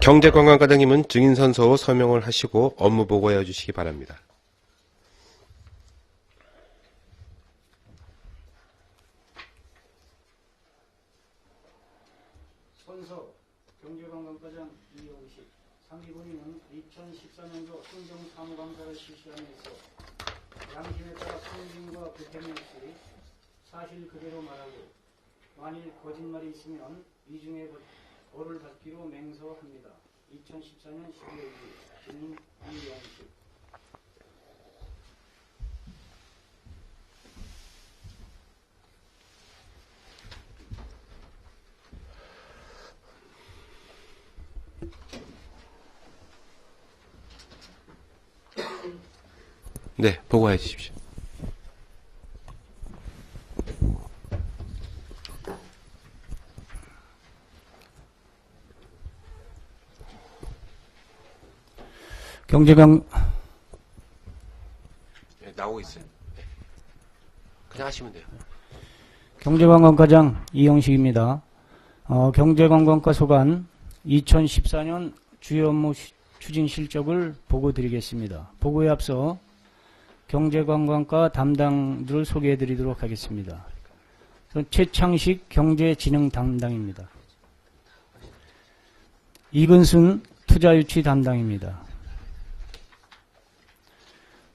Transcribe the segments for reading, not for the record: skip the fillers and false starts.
경제관광과장님은 증인선서 후 서명을 하시고 업무 보고해 주시기 바랍니다. 선서 경제관광과장 이용식 상기본인은 2014년도 행정사무감사를 실시하면서 양심에 따라 성진과 불편함 없이 사실 그대로 말하고 만일 거짓말이 있으면 이중에 벌을 받기로 맹서합니다. 2014년 12월 2일 증인 이용식. 네, 보고해 주십시오. 네, 나오고 있어요. 네. 그냥 하시면 돼요. 경제관광과장 이용식입니다. 경제관광과 소관 2014년 주요 업무 추진 실적을 보고드리겠습니다. 보고에 앞서 경제관광과 담당들을 소개해드리도록 하겠습니다. 최창식 경제진흥 담당입니다. 이근순 투자유치 담당입니다.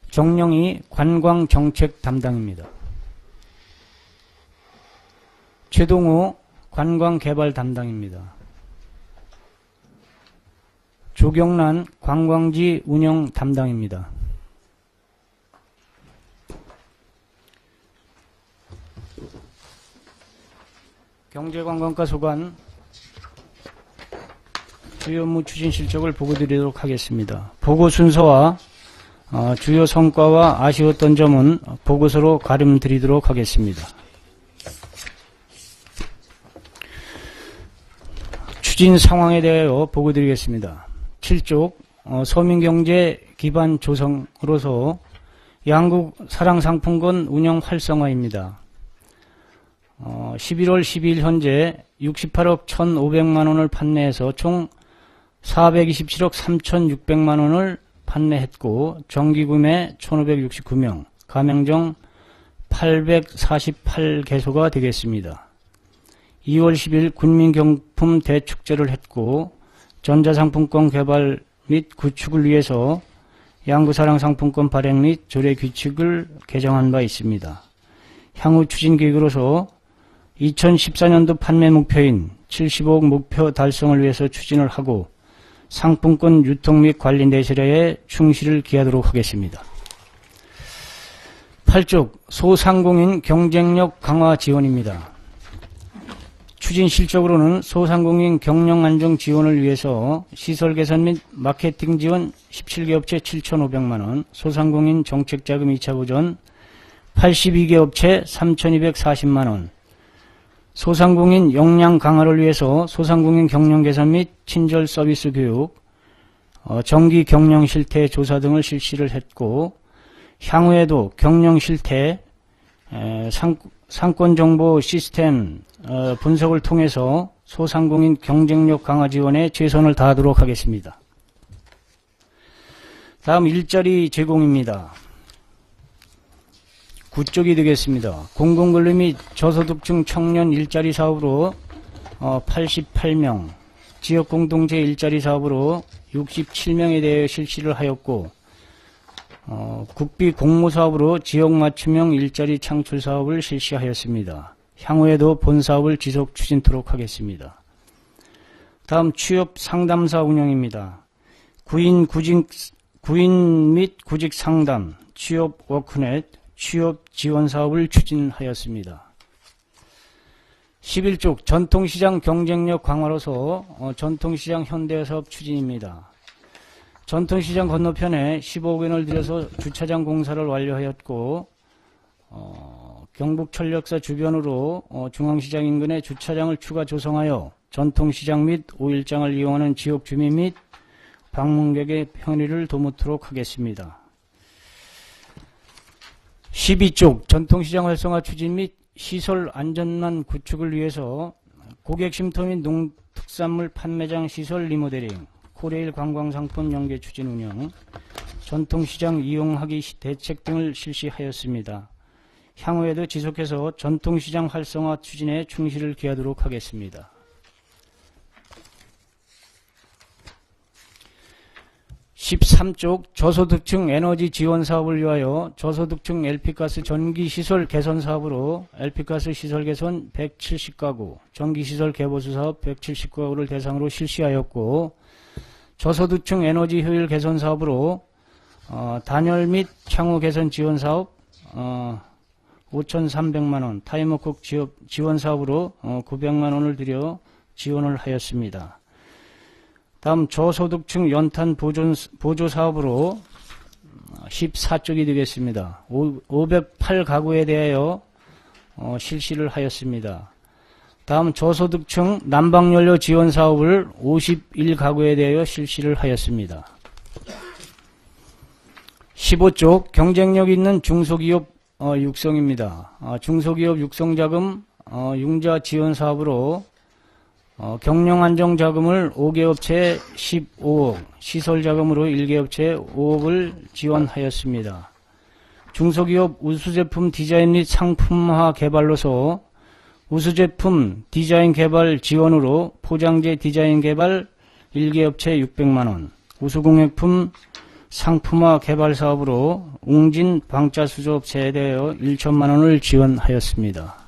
정영희 관광정책 담당입니다. 최동호 관광개발 담당입니다. 조경란 관광지 운영 담당입니다. 경제관광과 소관 주요 업무 추진 실적을 보고드리도록 하겠습니다. 보고 순서와 주요 성과와 아쉬웠던 점은 보고서로 가름드리도록 하겠습니다. 추진 상황에 대하여 보고드리겠습니다. 7쪽 서민경제 기반 조성으로서 양국 사랑상품권 운영 활성화입니다. 11월 12일 현재 68억 1,500만원을 판매해서 총 427억 3,600만원을 판매했고 정기구매 1,569명, 가맹점 848개소가 되겠습니다. 2월 10일 군민경품 대축제를 했고 전자상품권 개발 및 구축을 위해서 양구사랑상품권 발행 및 조례 규칙을 개정한 바 있습니다. 향후 추진 계획으로서 2014년도 판매 목표인 75억 목표 달성을 위해서 추진을 하고 상품권 유통 및 관리 내실에 충실을 기하도록 하겠습니다. 8쪽 소상공인 경쟁력 강화 지원입니다. 추진 실적으로는 소상공인 경영 안정 지원을 위해서 시설 개선 및 마케팅 지원 17개 업체 7,500만원, 소상공인 정책자금 2차 보전 82개 업체 3,240만원, 소상공인 역량 강화를 위해서 소상공인 경영 개선 및 친절 서비스 교육, 정기 경영 실태 조사 등을 실시를 했고 향후에도 경영 실태, 상권 정보 시스템 분석을 통해서 소상공인 경쟁력 강화 지원에 최선을 다하도록 하겠습니다. 다음 일자리 제공입니다. 9쪽이 되겠습니다. 공공근로 및 저소득층 청년 일자리 사업으로 88명, 지역공동체 일자리 사업으로 67명에 대해 실시를 하였고 국비 공모사업으로 지역맞춤형 일자리 창출 사업을 실시하였습니다. 향후에도 본 사업을 지속 추진토록 하겠습니다. 다음 취업 상담사 운영입니다. 구인 및 구직 상담, 취업 워크넷, 취업 지원 사업을 추진하였습니다. 11쪽 전통시장 경쟁력 강화로서 전통시장 현대사업 추진입니다. 전통시장 건너편에 15억 원을 들여서 주차장 공사를 완료하였고 경북철력사 주변으로 중앙시장 인근에 주차장을 추가 조성하여 전통시장 및 5일장을 이용하는 지역 주민 및 방문객의 편의를 도모토록 하겠습니다. 12쪽 전통시장 활성화 추진 및 시설 안전망 구축을 위해서 고객 쉼터 및 농특산물 판매장 시설 리모델링, 코레일 관광상품 연계 추진 운영, 전통시장 이용하기 대책 등을 실시하였습니다. 향후에도 지속해서 전통시장 활성화 추진에 충실을 기하도록 하겠습니다. 13쪽 저소득층 에너지 지원 사업을 위하여 저소득층 LP가스 전기시설 개선 사업으로 LP가스 시설 개선 170가구, 전기시설 개보수 사업 170가구를 대상으로 실시하였고, 저소득층 에너지 효율 개선 사업으로 단열 및 창호 개선 지원 사업 5,300만원, 타이머콕 지원 사업으로 900만원을 들여 지원을 하였습니다. 다음 저소득층 연탄 보조 사업으로 14쪽이 되겠습니다. 508가구에 대하여 실시를 하였습니다. 다음 저소득층 난방연료 지원 사업을 51가구에 대하여 실시를 하였습니다. 15쪽 경쟁력 있는 중소기업 육성입니다. 중소기업 육성자금 융자 지원 사업으로 경영안정자금을 5개 업체에 15억, 시설자금으로 1개 업체에 5억을 지원하였습니다. 중소기업 우수제품 디자인 및 상품화 개발로서 우수제품 디자인 개발 지원으로 포장재 디자인 개발 1개 업체 600만원, 우수공예품 상품화 개발 사업으로 웅진 방자수조업체에 대하여 1천만원을 지원하였습니다.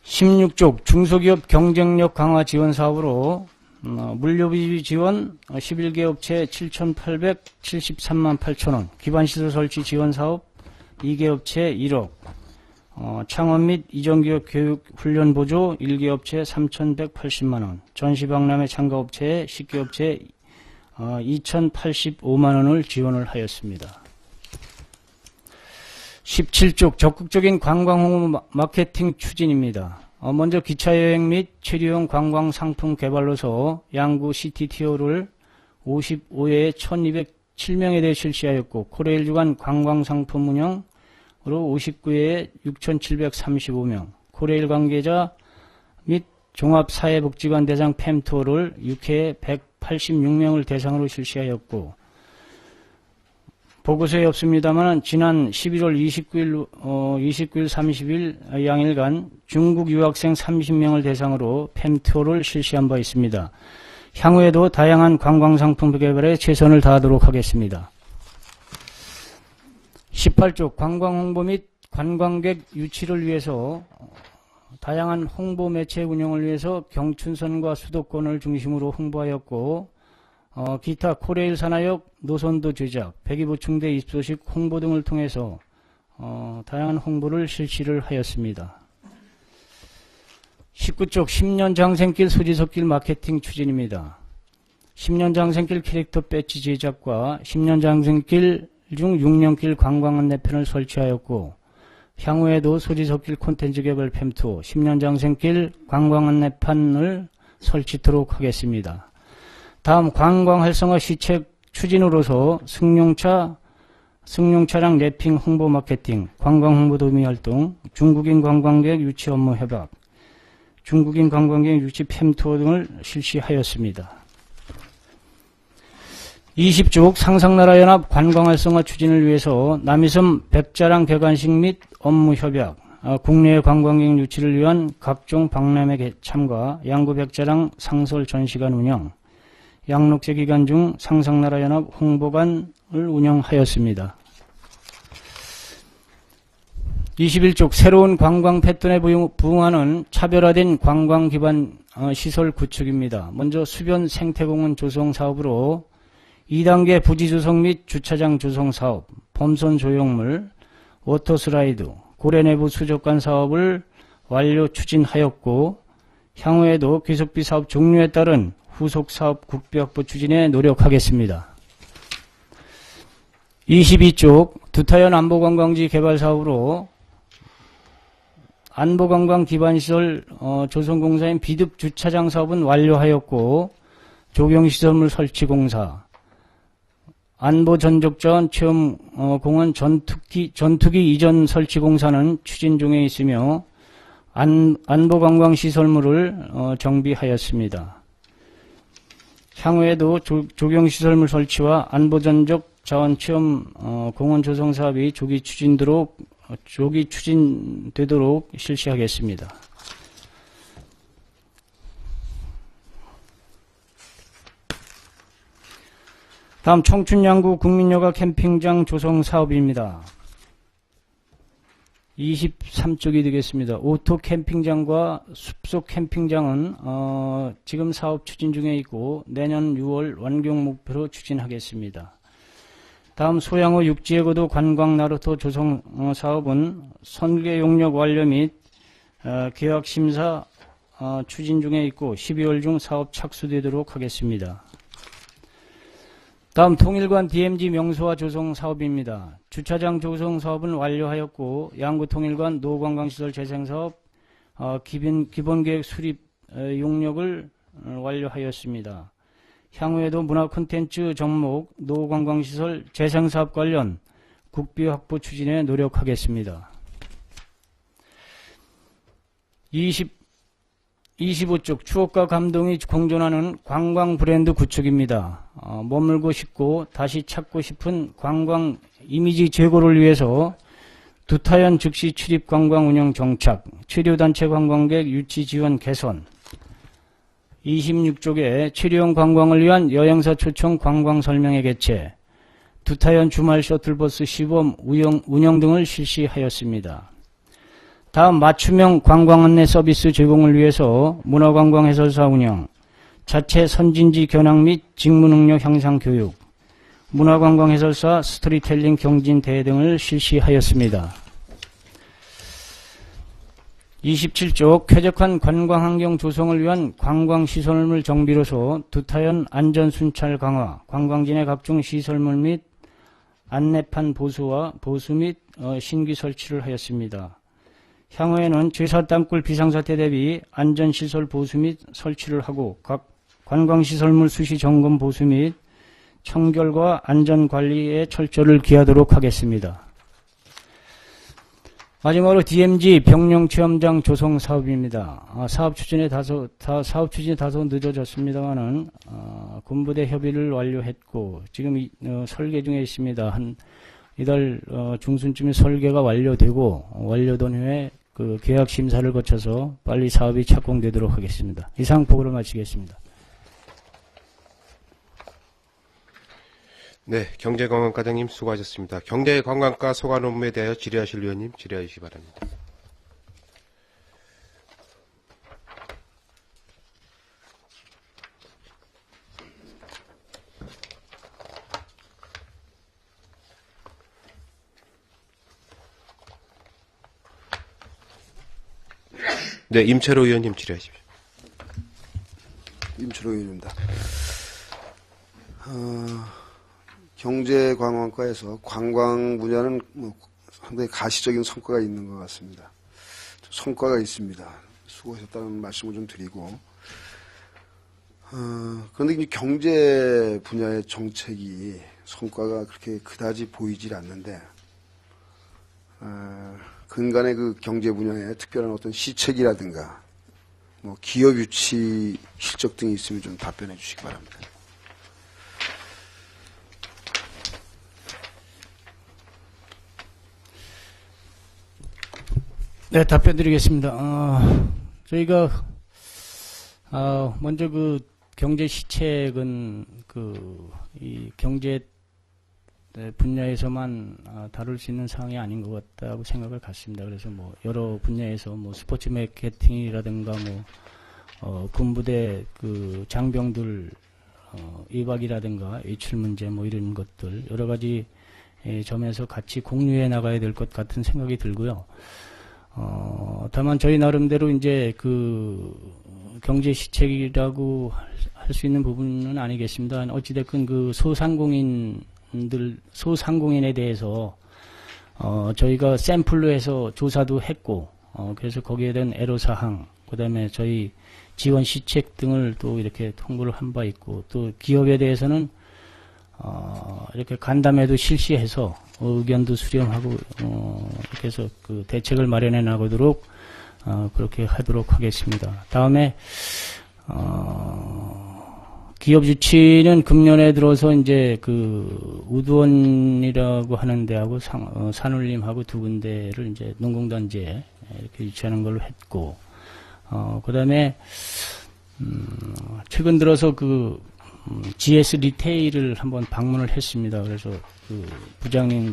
16쪽 중소기업 경쟁력 강화 지원 사업으로 물류비 지원 11개 업체 7,873만 8천원, 기반시설 설치 지원 사업 2개 업체 1억, 창업 및 이전기업 교육 훈련 보조 1개 업체 3,180만원, 전시박람회 참가업체 10개 업체 2,085만원을 지원을 하였습니다. 17쪽 적극적인 관광홍보 마케팅 추진입니다. 먼저 기차여행 및 체류용 관광상품 개발로서 양구 시티티어를 55회에 1,207명에 대해 실시하였고, 코레일 주간 관광상품 운영으로 59회에 6,735명, 코레일 관계자 및 종합사회복지관 대상 팸투어를 6회에 186명을 대상으로 실시하였고, 보고서에 없습니다만 지난 11월 29일, 30일 양일간 중국 유학생 30명을 대상으로 팸투어를 실시한 바 있습니다. 향후에도 다양한 관광상품 개발에 최선을 다하도록 하겠습니다. 18쪽 관광홍보 및 관광객 유치를 위해서 다양한 홍보 매체 운영을 위해서 경춘선과 수도권을 중심으로 홍보하였고, 기타 코레일 산하역 노선도 제작, 배기보충대 입소식 홍보 등을 통해서 다양한 홍보를 실시를 하였습니다. 19쪽 10년 장생길 소지섭길 마케팅 추진입니다. 10년 장생길 캐릭터 배지 제작과 10년 장생길 중 6년길 관광 안내편을 설치하였고, 향후에도 소지섭길 콘텐츠 개발 팸투어 10년 장생길 관광 안내판을 설치토록 하겠습니다. 다음 관광 활성화 시책 추진으로서 승용차량 랩핑 홍보 마케팅, 관광 홍보 도우미 활동, 중국인 관광객 유치 업무 협약, 중국인 관광객 유치 팸투어 등을 실시하였습니다. 20쪽 상상나라 연합 관광 활성화 추진을 위해서 남이섬 백자랑 개관식 및 업무 협약, 국내 관광객 유치를 위한 각종 박람회 참가, 양구 백자랑 상설 전시관 운영, 양록제 기간 중 상상나라 연합 홍보관을 운영하였습니다. 21쪽 새로운 관광 패턴에 부응하는 차별화된 관광 기반 시설 구축입니다. 먼저 수변 생태공원 조성 사업으로 2단계 부지 조성 및 주차장 조성 사업, 범선 조형물, 워터슬라이드, 고래 내부 수족관 사업을 완료 추진하였고, 향후에도 귀속비 사업 종료에 따른 후속 사업 국비 확보 추진에 노력하겠습니다. 22쪽 두타연 안보관광지 개발 사업으로 안보관광 기반시설 조성공사인 비듭 주차장 사업은 완료하였고, 조경시설물 설치공사, 안보전적자원 체험공원 전투기 이전 설치공사는 추진 중에 있으며, 안보관광시설물을 정비하였습니다. 향후에도 조경시설물 설치와 안보전적 자원체험 공원 조성 사업이 조기 추진되도록 실시하겠습니다. 다음 청춘양구 국민여가 캠핑장 조성 사업입니다. 23쪽이 되겠습니다. 오토 캠핑장과 숲속 캠핑장은 지금 사업 추진 중에 있고 내년 6월 완공 목표로 추진하겠습니다. 다음 소양호 육지해거도 관광 나루터 조성 사업은 설계 용역 완료 및 계약 심사 추진 중에 있고 12월 중 사업 착수되도록 하겠습니다. 다음 통일관 DMZ 명소화 조성 사업입니다. 주차장 조성 사업은 완료하였고 양구 통일관 노관광시설 재생사업 기본계획 수립 용역을 완료하였습니다. 향후에도 문화 콘텐츠 종목 노관광시설 재생사업 관련 국비 확보 추진에 노력하겠습니다. 25쪽 추억과 감동이 공존하는 관광 브랜드 구축입니다. 머물고 싶고 다시 찾고 싶은 관광 이미지 제고를 위해서 두타연 즉시 출입 관광 운영 정착, 체류단체 관광객 유치 지원 개선, 26쪽에 체류형 관광을 위한 여행사 초청 관광 설명회 개최, 두타연 주말 셔틀버스 시범 운영 등을 실시하였습니다. 다음 맞춤형 관광 안내 서비스 제공을 위해서 문화관광 해설사 운영, 자체 선진지 견학 및 직무 능력 향상 교육, 문화관광 해설사 스토리텔링 경진 대회 등을 실시하였습니다. 27쪽 쾌적한 관광 환경 조성을 위한 관광시설물 정비로서 두타연 안전순찰 강화, 관광진의 각종 시설물 및 안내판 보수 및 신규 설치를 하였습니다. 향후에는 제사 땅굴 비상사태 대비 안전시설 보수 및 설치를 하고 각 관광시설물 수시 점검 보수 및 청결과 안전관리에 철저를 기하도록 하겠습니다. 마지막으로 DMZ 병영체험장 조성 사업입니다. 사업 추진이 다소 늦어졌습니다만은 군부대 협의를 완료했고 지금 설계 중에 있습니다. 이달 중순쯤에 설계가 완료되고 완료된 후에 그 계약 심사를 거쳐서 빨리 사업이 착공되도록 하겠습니다. 이상 보고를 마치겠습니다. 네, 경제관광과장님 수고하셨습니다. 경제관광과 소관 업무에 대하여 질의하실 위원님 질의하시기 바랍니다. 네, 임철호 의원님 질의하십시오. 임철호 의원입니다. 경제관광과에서 관광 분야는 상당히 가시적인 성과가 있는 것 같습니다. 성과가 있습니다. 수고하셨다는 말씀을 좀 드리고, 그런데 이제 경제 분야의 정책이 성과가 그렇게 그다지 보이질 않는데, 근간의 그 경제 분야에 특별한 어떤 시책이라든가, 기업 유치 실적 등이 있으면 좀 답변해 주시기 바랍니다. 네, 답변 드리겠습니다. 저희가, 먼저 그 경제 시책은 이 경제 분야에서만 다룰 수 있는 사항이 아닌 것 같다고 생각을 갖습니다. 그래서 여러 분야에서 스포츠 마케팅이라든가 군부대 그 장병들 입학이라든가 외출 문제 이런 것들 여러 가지 점에서 같이 공유해 나가야 될 것 같은 생각이 들고요. 다만 저희 나름대로 이제 그 경제 시책이라고 할 수 있는 부분은 아니겠습니다. 어찌됐건 그 소상공인에 대해서 저희가 샘플로 해서 조사도 했고 그래서 거기에 대한 애로사항 그다음에 저희 지원 시책 등을 또 이렇게 통보를 한 바 있고 또 기업에 대해서는 이렇게 간담회도 실시해서 의견도 수렴하고 이렇게 해서 그 대책을 마련해 나가도록 그렇게 하도록 하겠습니다. 다음에 기업 유치는 금년에 들어서 이제 그 우두원이라고 하는 데하고 산울림하고 두 군데를 이제 농공단지에 이렇게 유치하는 걸로 했고, 그다음에 최근 들어서 그 GS 리테일을 한번 방문을 했습니다. 그래서 그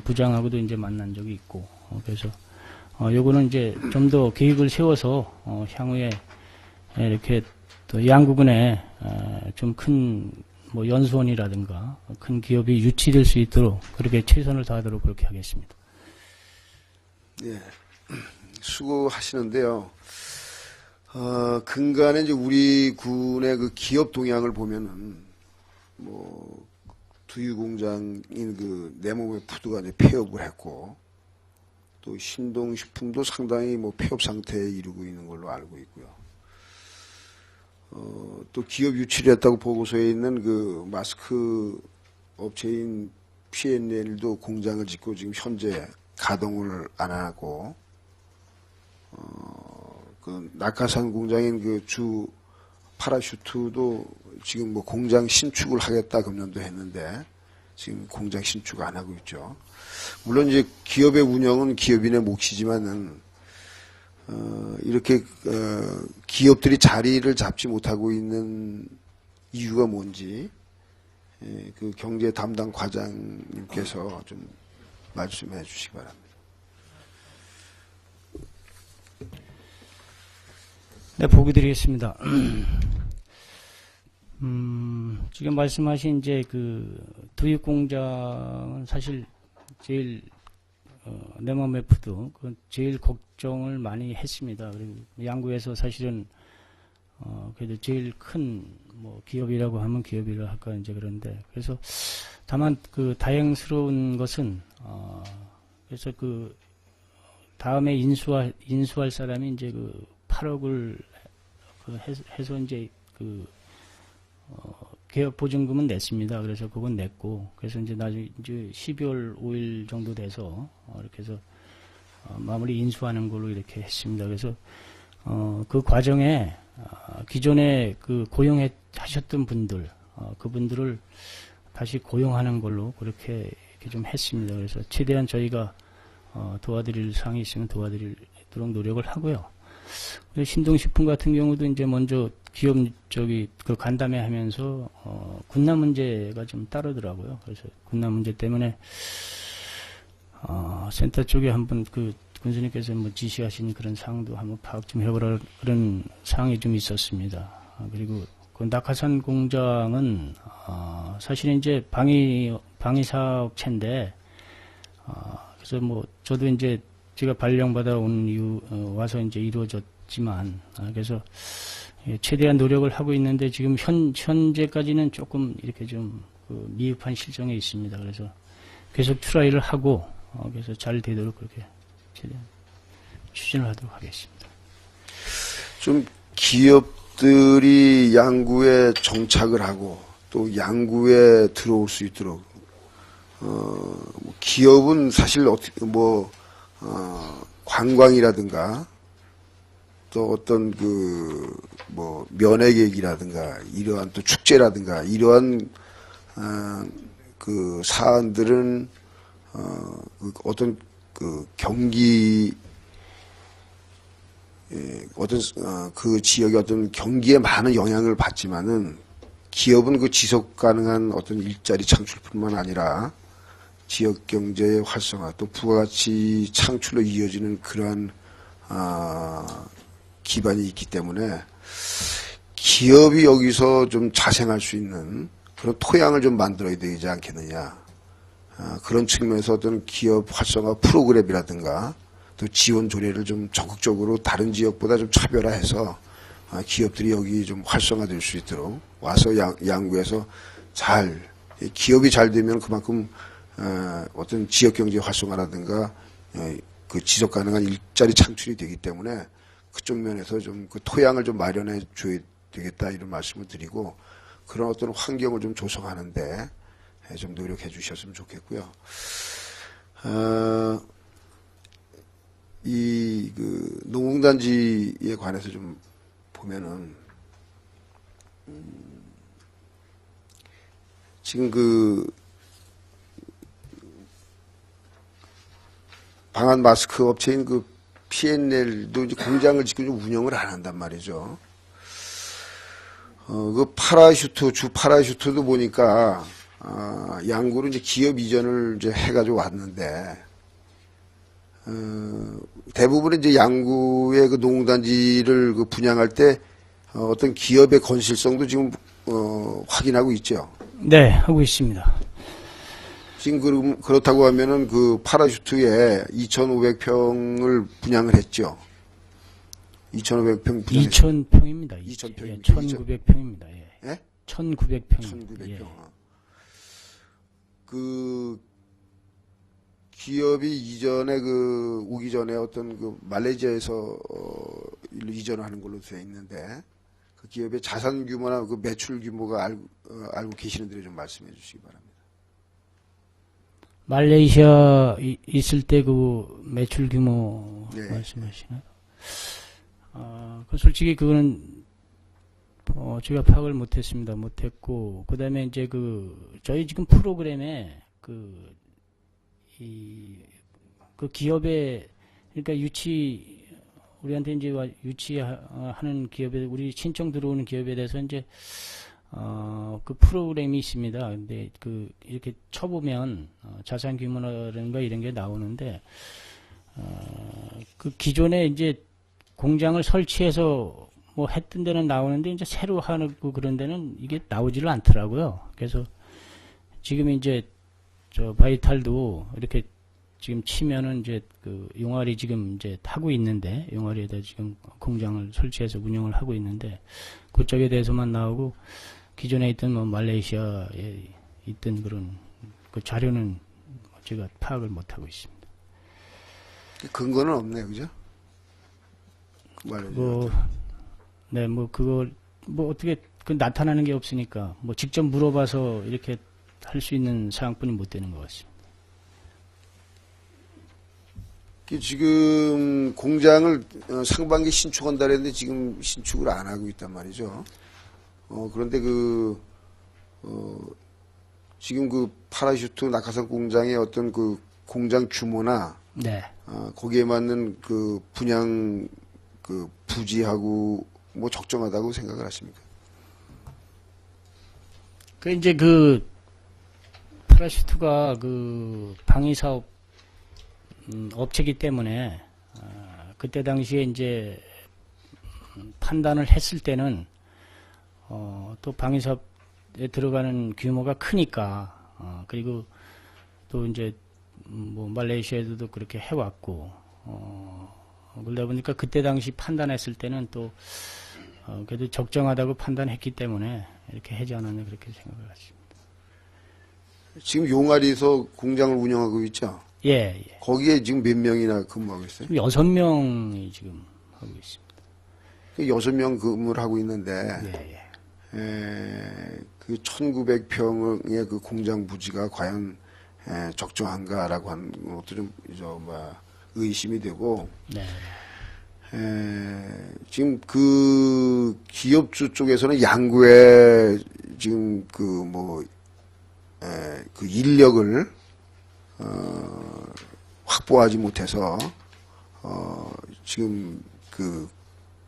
부장하고도 이제 만난 적이 있고, 그래서 요거는 이제 좀 더 계획을 세워서 향후에 이렇게 또 양구군에 좀 큰 뭐 연수원이라든가 큰 기업이 유치될 수 있도록 그렇게 최선을 다하도록 그렇게 하겠습니다. 예, 수고하시는데요. 근간에 이제 우리 군의 그 기업 동향을 보면은 뭐 두유 공장인 그 내몸의 푸드가 이제 폐업을 했고, 또 신동식품도 상당히 뭐 폐업 상태에 이르고 있는 걸로 알고 있고요. 또 기업 유치를 했다고 보고서에 있는 그 마스크 업체인 P&L도 공장을 짓고 지금 현재 가동을 안 하고, 그 낙하산 공장인 그 주 파라슈트도 지금 뭐 공장 신축을 하겠다 금년도 했는데 지금 공장 신축 안 하고 있죠. 물론 이제 기업의 운영은 기업인의 몫이지만은 이렇게 기업들이 자리를 잡지 못하고 있는 이유가 뭔지 그 경제 담당 과장님께서 좀 말씀해 주시기 바랍니다. 네, 보기 드리겠습니다. 지금 말씀하신 이제 그 두육 공장은 사실 제일 내맘의 푸드 그 제일 걱정을 많이 했습니다. 그리고 양구에서 사실은 그래도 제일 큰 뭐 기업이라고 하면 기업이라 할까 이제 그런데, 그래서 다만 그 다행스러운 것은 그래서 그 다음에 인수할 사람이 이제 그 8억을 해서 이제 그 개업 보증금은 냈습니다. 그래서 그건 냈고, 그래서 이제 나중에 이제 12월 5일 정도 돼서 이렇게 해서 마무리 인수하는 걸로 이렇게 했습니다. 그래서 그 과정에 기존에 그 고용하셨던 분들 그분들을 다시 고용하는 걸로 그렇게 이렇게 좀 했습니다. 그래서 최대한 저희가 도와드릴 사항이 있으면 도와드리도록 노력을 하고요. 신동식품 같은 경우도 이제 먼저 기업 그 간담회 하면서 군남 문제가 좀 따르더라고요. 그래서 군남 문제 때문에 센터 쪽에 한번 그 군수님께서 뭐 지시하신 그런 사항도 한번 파악 좀 해보라 그런 사항이 좀 있었습니다. 그리고 그 낙하산 공장은 사실 이제 방위사업체인데 그래서 뭐 저도 이제 제가 발령받아 온 이후 와서 이제 이루어졌지만 그래서 최대한 노력을 하고 있는데 지금 현재까지는 조금 이렇게 좀 그 미흡한 실정에 있습니다. 그래서 계속 트라이를 하고 그래서 잘 되도록 그렇게 최대한 추진을 하도록 하겠습니다. 좀 기업들이 양구에 정착을 하고 또 양구에 들어올 수 있도록 기업은 사실 어떻게 관광이라든가 또 어떤 뭐 면회객이라든가 이러한 또 축제라든가 이러한 그 사안들은 어떤 그 경기 어떤 그 지역의 어떤 경기에 많은 영향을 받지만은 기업은 그 지속 가능한 어떤 일자리 창출뿐만 아니라 지역 경제의 활성화 또 부가가치 창출로 이어지는 그러한 기반이 있기 때문에 기업이 여기서 좀 자생할 수 있는 그런 토양을 좀 만들어야 되지 않겠느냐. 그런 측면에서 어떤 기업 활성화 프로그램이라든가 또 지원 조례를 좀 적극적으로 다른 지역보다 좀 차별화해서 기업들이 여기 좀 활성화될 수 있도록 와서 양구에서 기업이 잘 되면 그만큼 어떤 지역 경제 활성화라든가 그 지속 가능한 일자리 창출이 되기 때문에 그쪽 면에서 좀 그 토양을 좀 마련해 줘야 되겠다 이런 말씀을 드리고 그런 어떤 환경을 좀 조성하는데 좀 노력해 주셨으면 좋겠고요. 그 농공단지에 관해서 좀 보면은 지금 그 방한 마스크 업체인 그 P&L도 이제 공장을 지금 좀 운영을 안 한단 말이죠. 그 파라슈트, 주 파라슈트도 보니까, 양구로 이제 기업 이전을 이제 해가지고 왔는데, 대부분 이제 양구의 그 농단지를 그 분양할 때, 어떤 기업의 건실성도 지금, 확인하고 있죠. 네, 하고 있습니다. 지금 그렇다고 하면은 그 파라슈트에 2,500평을 분양을 했죠. 2,500평 분양. 2,000평입니다. 2,000평. 예, 1,900평입니다. 예. 예? 1,900평. 1,900평. 예. 그 기업이 이전에 그 오기 전에 어떤 그 말레이시아에서 일로 이전을 하는 걸로 되어 있는데 그 기업의 자산 규모나 그 매출 규모가 알고 계시는 대로 좀 말씀해 주시기 바랍니다. 말레이시아 있을 때 그 매출 규모 네. 말씀하시나요? 그 솔직히 그거는 제가 파악을 못했습니다. 못했고 그다음에 이제 저희 지금 프로그램에 그 기업에 그러니까 우리한테 이제 유치하는 기업에 우리 신청 들어오는 기업에 대해서 이제 그 프로그램이 있습니다. 근데 이렇게 쳐보면 자산 규모라든가 이런 게 나오는데 그 기존에 이제 공장을 설치해서 뭐 했던 데는 나오는데 이제 새로 하는 그런 데는 이게 나오지를 않더라고요. 그래서 지금 이제 저 바이탈도 이렇게 지금 치면은 이제 그 용화리 지금 이제 하고 있는데 용화리에다 지금 공장을 설치해서 운영을 하고 있는데 그쪽에 대해서만 나오고 기존에 있던 뭐 말레이시아에 있던 그런 그 자료는 제가 파악을 못 하고 있습니다. 근거는 없네요, 그죠? 네, 뭐 그걸 뭐 어떻게 나타나는 게 없으니까 뭐 직접 물어봐서 이렇게 할 수 있는 사항뿐이 못 되는 것 같습니다. 지금 공장을 상반기 신축한다 그랬는데 지금 신축을 안 하고 있단 말이죠. 그런데 지금 그 파라슈트 낙하산 공장의 어떤 그 공장 규모나 네. 거기에 맞는 그 분양 그 부지하고 뭐 적정하다고 생각을 하십니까? 이제 파라슈트가 방위 사업 업체이기 때문에 그때 당시에 이제 판단을 했을 때는 또 방위 사업에 들어가는 규모가 크니까 그리고 또 이제 뭐 말레이시아에도 그렇게 해왔고 그러다 보니까 그때 당시 판단했을 때는 또 그래도 적정하다고 판단했기 때문에 이렇게 하지 않았나 그렇게 생각을 하십니다. 지금 용화리에서 공장을 운영하고 있죠? 예. 거기에 지금 몇 명이나 근무하고 있어요? 지금 6명이 지금 하고 있습니다. 6명 근무를 하고 있는데, 예. 그 1900평의 그 공장 부지가 과연 적정한가라고 하는 것도 좀 의심이 되고, 네. 지금 그 기업주 쪽에서는 양구에 지금 그 인력을 확보하지 못해서 지금 그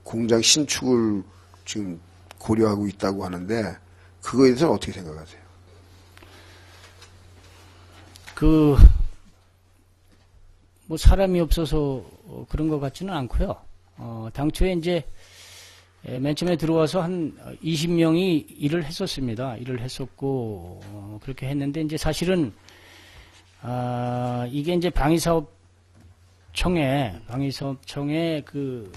공장 신축을 지금 고려하고 있다고 하는데 그거에 대해서는 어떻게 생각하세요? 뭐 사람이 없어서 그런 것 같지는 않고요. 당초에 이제 맨 처음에 들어와서 한 20명이 일을 했었습니다. 일을 했었고 그렇게 했는데 이제 사실은 이게 이제 방위사업청에 그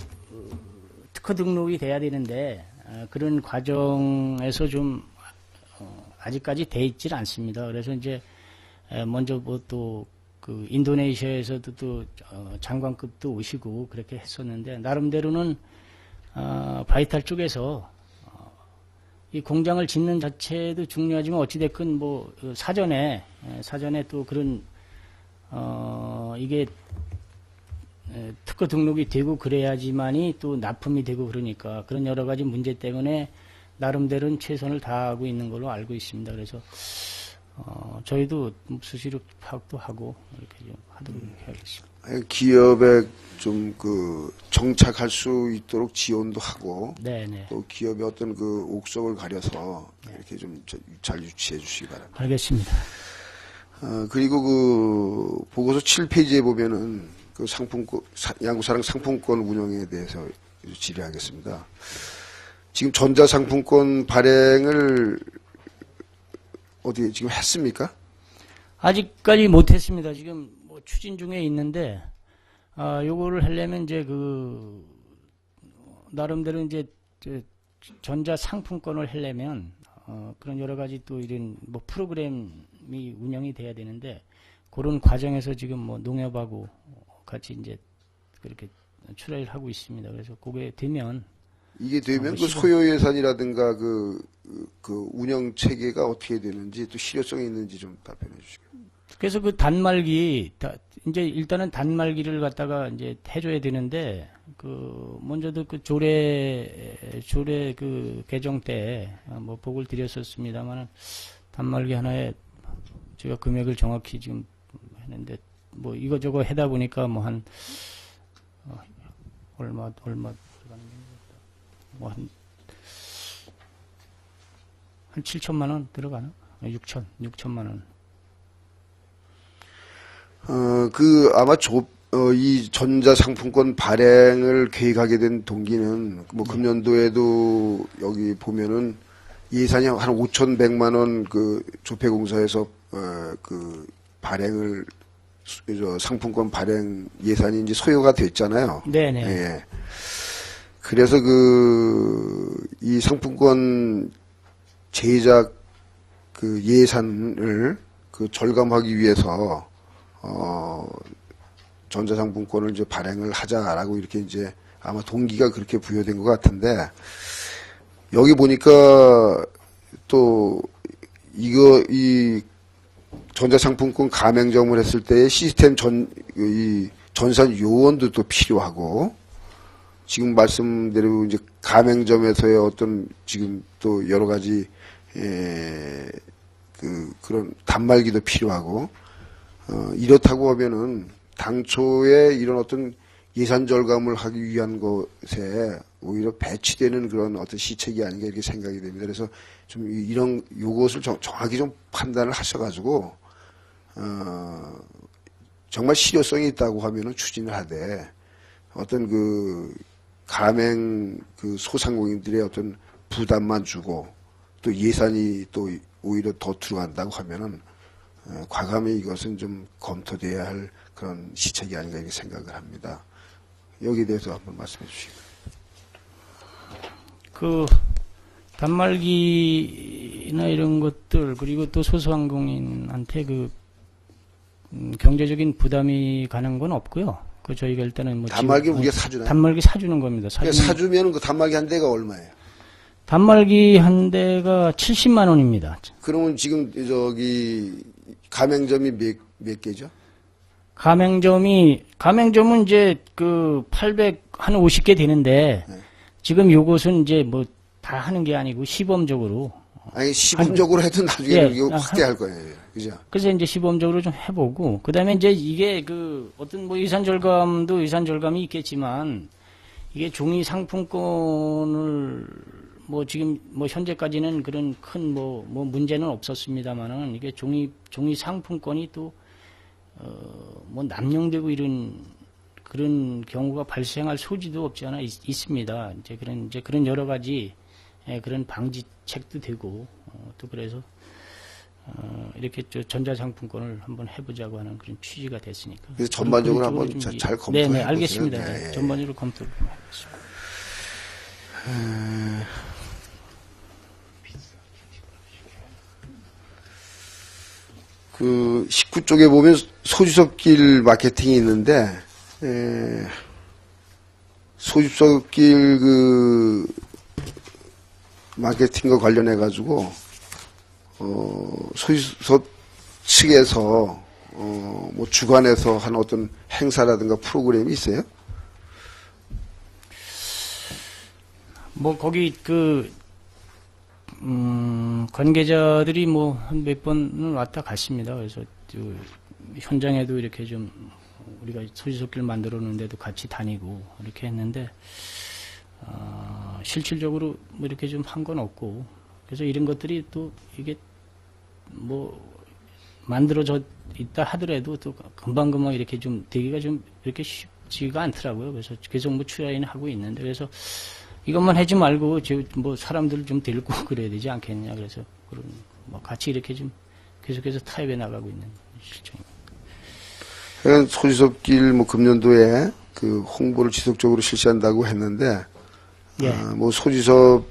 특허 등록이 돼야 되는데 그런 과정에서 좀 아직까지 돼 있질 않습니다. 그래서 이제 먼저 뭐 또 그 인도네시아에서도 또 장관급도 오시고 그렇게 했었는데 나름대로는 바이탈 쪽에서 이 공장을 짓는 자체도 중요하지만 어찌됐건 뭐 사전에 또 그런 이게 특허 등록이 되고 그래야지만이 또 납품이 되고 그러니까 그런 여러 가지 문제 때문에 나름대로는 최선을 다하고 있는 걸로 알고 있습니다. 그래서 저희도 수시로 파악도 하고 이렇게 좀 하도록 해야겠습니다. 기업에 좀 정착할 수 있도록 지원도 하고 네네. 또 기업의 어떤 옥석을 가려서 이렇게 좀 잘 유치해 주시기 바랍니다. 알겠습니다. 그리고 보고서 7페이지에 보면은 상품권, 양구사랑 상품권 운영에 대해서 질의하겠습니다. 지금 전자상품권 발행을 어디 지금 했습니까? 아직까지 못했습니다. 지금 뭐 추진 중에 있는데, 요거를 하려면 이제 나름대로 이제 전자상품권을 하려면, 그런 여러 가지 또 이런 뭐 프로그램이 운영이 돼야 되는데, 그런 과정에서 지금 뭐 농협하고 같이 이제 그렇게 출하를 하고 있습니다. 그래서 그게 되면, 이게 되면 소요 예산이라든가 운영 체계가 어떻게 되는지 또 실효성이 있는지 좀 답변해 주시고요. 그래서 단말기, 이제 일단은 단말기를 갖다가 이제 해줘야 되는데, 먼저도 조례 개정 때, 뭐, 보고를 드렸었습니다만, 단말기 하나에 제가 금액을 정확히 지금 했는데, 뭐, 이거저거 해다 보니까 뭐 얼마 들어가는 뭐, 한 7천만 원 들어가나? 6천만 원. 아마 이 전자상품권 발행을 계획하게 된 동기는, 뭐, 금년도에도 여기 보면은 예산이 한 5,100만 원 조폐공사에서, 발행을, 상품권 발행 예산이 이제 소요가 됐잖아요. 네네. 예. 그래서 이 상품권 제작 예산을 절감하기 위해서, 전자상품권을 이제 발행을 하자라고 이렇게 이제 아마 동기가 그렇게 부여된 것 같은데, 여기 보니까 또 이 전자상품권 가맹점을 했을 때 시스템 전산 요원도 또 필요하고, 지금 말씀대로 이제 가맹점에서의 어떤 지금 또 여러 가지 그런 단말기도 필요하고, 이렇다고 하면은 당초에 이런 어떤 예산 절감을 하기 위한 것에 오히려 배치되는 그런 어떤 시책이 아닌가 이렇게 생각이 됩니다. 그래서 좀 요것을 정확히 좀 판단을 하셔가지고, 정말 실효성이 있다고 하면은 추진을 하되, 어떤 가맹 소상공인들의 어떤 부담만 주고 또 예산이 또 오히려 더 들어간다고 하면은 과감히 이것은 좀 검토돼야 할 그런 시책이 아닌가 이렇게 생각을 합니다. 여기에 대해서 한번 말씀해 주시고. 단말기나 이런 것들, 그리고 또 소상공인한테 경제적인 부담이 가는 건 없고요. 저희가 일단은 뭐 단말기 우리가 사주나요? 단말기 사주는 겁니다. 사주면 단말기 한 대가 얼마예요? 단말기 한 대가 70만 원입니다. 그러면 지금 가맹점이 몇 개죠? 가맹점은 이제 800한 50개 되는데, 네. 지금 요것은 이제 뭐 다 하는 게 아니고 시범적으로. 아니 시범적으로 해도 나중에 이거 확대할 거예요. 그죠? 그래서 이제 시범적으로 좀 해보고, 그 다음에 이제 이게 어떤 뭐 예산 절감이 있겠지만, 이게 종이 상품권을 뭐 지금 뭐 현재까지는 그런 큰 뭐 문제는 없었습니다만은, 이게 종이 상품권이 또 뭐 남용되고 그런 경우가 발생할 소지도 없지 않아 있습니다. 이제 그런 여러 가지 그런 방지책도 되고, 또 그래서 이렇게 전자상품권을 한번 해보자고 하는 그런 취지가 됐으니까. 그래서 전반적으로 한번 잘 검토해 보세요. 네, 알겠습니다. 네. 전반적으로 검토를 해보겠습니다. 19쪽에 보면 소주섭길 마케팅이 있는데, 소주섭길 마케팅과 관련해가지고, 소주섭 측에서, 뭐 주관해서 한 어떤 행사라든가 프로그램이 있어요? 뭐 거기 관계자들이 뭐 한 몇 번은 왔다 갔습니다. 그래서 그 현장에도 이렇게 좀 우리가 소지섭길 만들어 놓는데도 같이 다니고 이렇게 했는데 실질적으로 뭐 이렇게 좀 한 건 없고, 그래서 이런 것들이 또 이게 뭐 만들어져 있다 하더라도 또 금방금방 이렇게 좀 되기가 좀 이렇게 쉽지가 않더라고요. 그래서 계속 뭐 추야인 하고 있는데, 그래서 이것만 하지 말고 뭐 사람들을 좀 데리고 그래야 되지 않겠냐. 그래서 그런 뭐 같이 이렇게 좀 계속해서 타협해 나가고 있는 실정입니다. 소지섭길 뭐 금년도에 그 홍보를 지속적으로 실시한다고 했는데, 예. 뭐 소지섭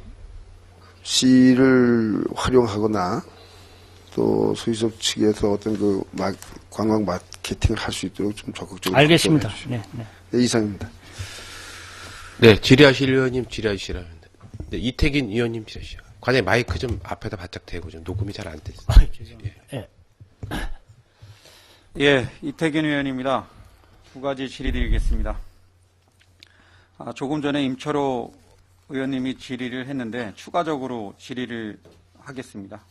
씨를 활용하거나 또 소지섭 측에서 어떤 그 관광 마케팅을 할 수 있도록 좀 적극적으로 알겠습니다. 해주시죠. 네. 네, 이상입니다. 네, 질의하실 의원님 질의하시라는데. 네, 이태긴 의원님 질의하시죠. 관장님 마이크 좀 앞에다 바짝 대고 좀 녹음이 잘 안 됐어요. 죄송합니다. 예. 예, 이태균 의원입니다. 두 가지 질의드리겠습니다. 조금 전에 임철호 의원님이 질의를 했는데 추가적으로 질의를 하겠습니다.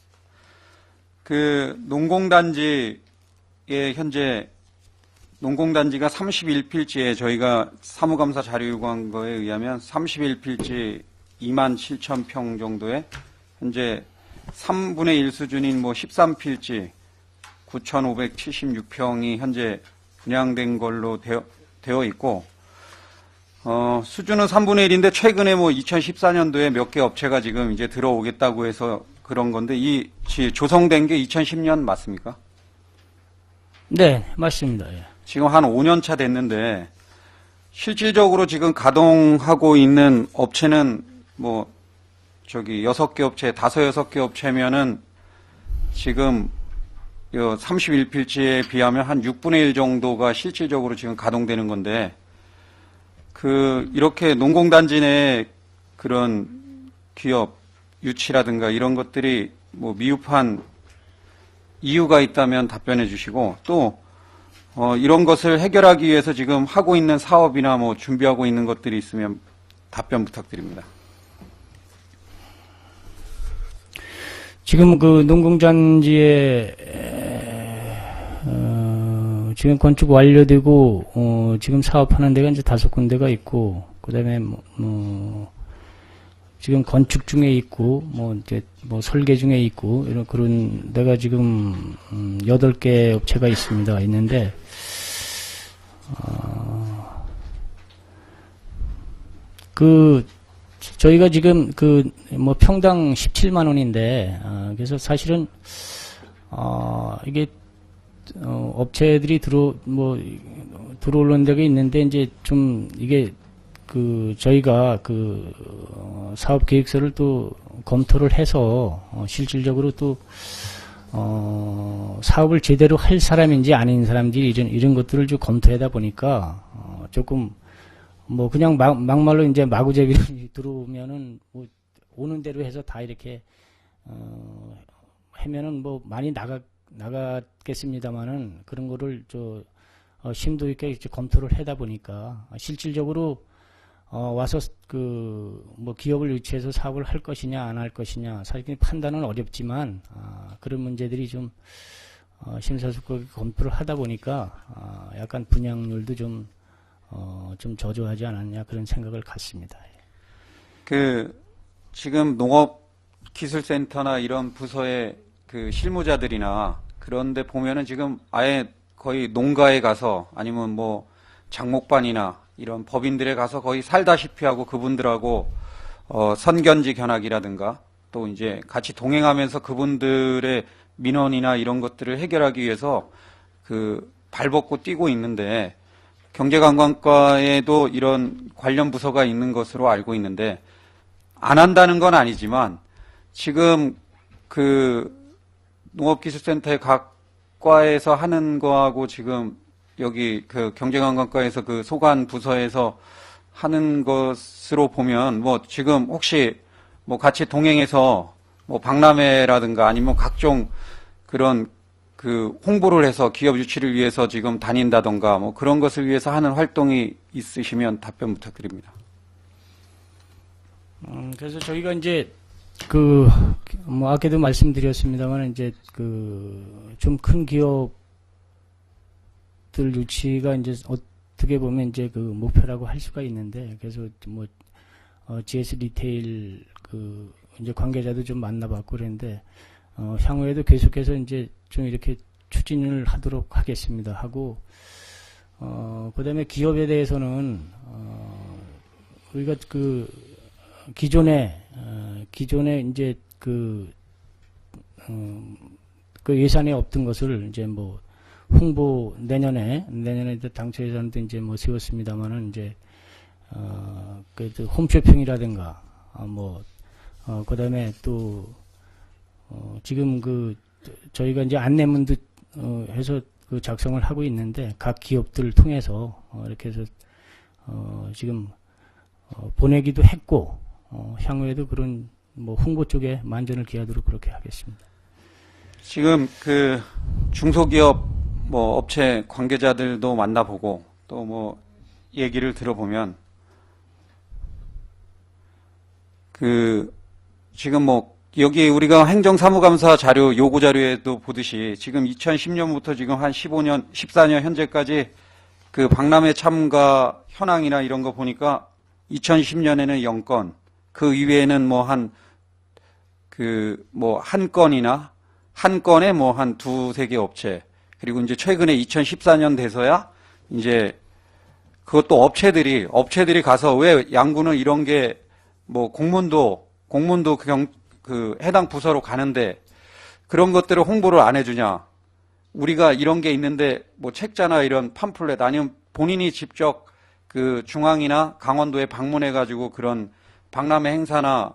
그 농공단지에 현재 농공단지가 31필지에 저희가 사무감사 자료 요구한 거에 의하면 31필지 2만 7천 평 정도에 현재 3분의 1 수준인 뭐 13필지 9,576평이 현재 분양된 걸로 되어 있고, 수준은 3분의 1인데 최근에 뭐 2014년도에 몇 개 업체가 지금 이제 들어오겠다고 해서 그런 건데, 이 조성된 게 2010년 맞습니까? 네, 맞습니다. 예. 지금 한 5년 차 됐는데, 실질적으로 지금 가동하고 있는 업체는 뭐, 6개 업체, 5, 6개 업체면은 지금 31필지에 비하면 한 6분의 1 정도가 실질적으로 지금 가동되는 건데, 이렇게 농공단지 내 그런 기업 유치라든가 이런 것들이 뭐 미흡한 이유가 있다면 답변해 주시고, 또, 이런 것을 해결하기 위해서 지금 하고 있는 사업이나 뭐 준비하고 있는 것들이 있으면 답변 부탁드립니다. 지금 그 농공단지에 지금 건축 완료되고 지금 사업하는 데가 이제 5군데가 있고, 그다음에 지금 건축 중에 있고 이제 설계 중에 있고 이런 그런 데가 지금 8개 업체가 있는데 저희가 지금 평당 17만 원인데, 그래서 사실은, 이게, 업체들이 들어오는 데가 있는데, 이제 좀, 이게, 저희가 사업 계획서를 또 검토를 해서, 실질적으로 또, 사업을 제대로 할 사람인지 아닌 사람들이 이런 것들을 좀 검토하다 보니까, 조금, 그냥 막말로 이제 마구잡이로 들어오면은, 오는 대로 해서 다 이렇게, 하면은 많이 나갔겠습니다만은, 그런 거를 심도 있게 이제 검토를 하다 보니까, 실질적으로, 와서 기업을 유치해서 사업을 할 것이냐, 안 할 것이냐, 사실 판단은 어렵지만, 그런 문제들이 좀, 심사숙고하게 검토를 하다 보니까, 약간 분양률도 좀 저조하지 않았냐, 그런 생각을 갖습니다. 지금 농업기술센터나 이런 부서의 실무자들이나 그런데 보면은 지금 아예 거의 농가에 가서 아니면 뭐 장목반이나 이런 법인들에 가서 거의 살다시피 하고 그분들하고 선견지 견학이라든가 또 이제 같이 동행하면서 그분들의 민원이나 이런 것들을 해결하기 위해서 발벗고 뛰고 있는데, 경제관광과에도 이런 관련 부서가 있는 것으로 알고 있는데, 안 한다는 건 아니지만 지금 농업기술센터의 각 과에서 하는 거하고 지금 여기 경제관광과에서 소관 부서에서 하는 것으로 보면 지금 혹시 같이 동행해서 박람회라든가 아니면 각종 그런 홍보를 해서 기업 유치를 위해서 지금 다닌다던가 그런 것을 위해서 하는 활동이 있으시면 답변 부탁드립니다. 그래서 저희가 이제 아까도 말씀드렸습니다만, 이제, 좀 큰 기업들 유치가 이제 어떻게 보면 이제 목표라고 할 수가 있는데, 그래서 GS 리테일 이제 관계자도 좀 만나봤고 그랬는데, 향후에도 계속해서 이제 좀 이렇게 추진을 하도록 하겠습니다. 하고, 그 다음에 기업에 대해서는, 우리가 기존에 이제 예산에 없던 것을 이제 홍보 내년에 당초 예산도 이제 세웠습니다만은 이제, 그 홈쇼핑이라든가, 그 다음에 또, 지금 저희가 이제 안내문도, 해서 작성을 하고 있는데, 각 기업들을 통해서, 이렇게 해서, 지금, 보내기도 했고, 향후에도 그런, 홍보 쪽에 만전을 기하도록 그렇게 하겠습니다. 지금 중소기업 업체 관계자들도 만나보고, 또 얘기를 들어보면, 지금 여기 우리가 행정사무감사 자료, 요구 자료에도 보듯이 지금 2010년부터 지금 한 15년, 14년 현재까지 박람회 참가 현황이나 이런 거 보니까 2010년에는 0건, 그 이외에는 한 건이나 한 건에 한 두세 개 업체, 그리고 이제 최근에 2014년 돼서야 이제 그것도 업체들이 가서 왜 양구는 이런 게 공문도 해당 부서로 가는데 그런 것들을 홍보를 안 해주냐. 우리가 이런 게 있는데 책자나 이런 팜플렛 아니면 본인이 직접 중앙이나 강원도에 방문해가지고 그런 박람회 행사나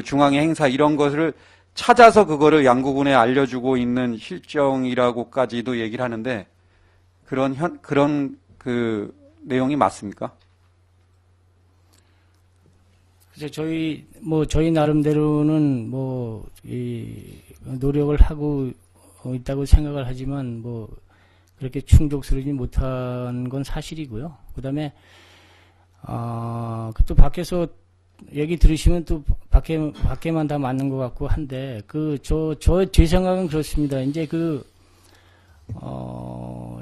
중앙의 행사 이런 것을 찾아서 그거를 양구군에 알려주고 있는 실정이라고까지도 얘기를 하는데 그런 내용이 맞습니까? 그래서 저희 나름대로는 노력을 하고 있다고 생각을 하지만 그렇게 충족스러우지 못한 건 사실이고요. 그 다음에, 또 밖에서 얘기 들으시면 또 밖에만 다 맞는 것 같고 한데, 제 생각은 그렇습니다. 이제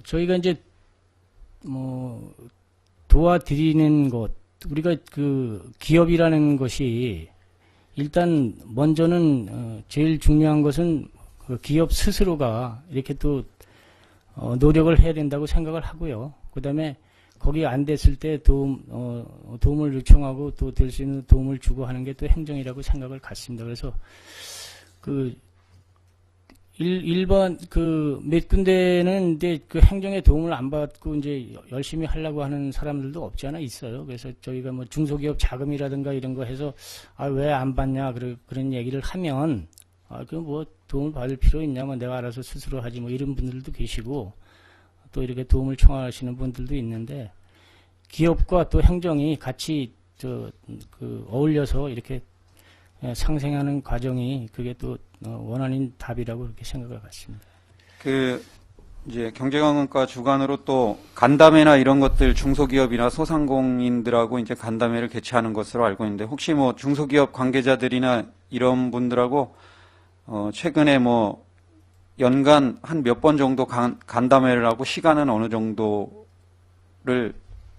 저희가 이제, 도와드리는 것, 우리가 기업이라는 것이 일단 먼저는 제일 중요한 것은 기업 스스로가 이렇게 또 노력을 해야 된다고 생각을 하고요. 그다음에 거기 안 됐을 때 도움을 요청하고 또 될 수 있는 도움을 주고 하는 게 또 행정이라고 생각을 갖습니다. 그래서 일반 몇 군데는 이제 행정의 도움을 안 받고 이제 열심히 하려고 하는 사람들도 없지 않아 있어요. 그래서 저희가 중소기업 자금이라든가 이런 거 해서 왜 안 받냐 그런 얘기를 하면 도움을 받을 필요 있냐 내가 알아서 스스로 하지 이런 분들도 계시고 또 이렇게 도움을 청하시는 분들도 있는데 기업과 또 행정이 같이 어울려서 이렇게 상생하는 과정이 그게 또 원하는 답이라고 그렇게 생각을 갖습니다. 이제 경제관광과 주관으로 또 간담회나 이런 것들 중소기업이나 소상공인들하고 이제 간담회를 개최하는 것으로 알고 있는데 혹시 중소기업 관계자들이나 이런 분들하고 최근에 연간 한 몇 번 정도 간담회를 하고 시간은 어느 정도를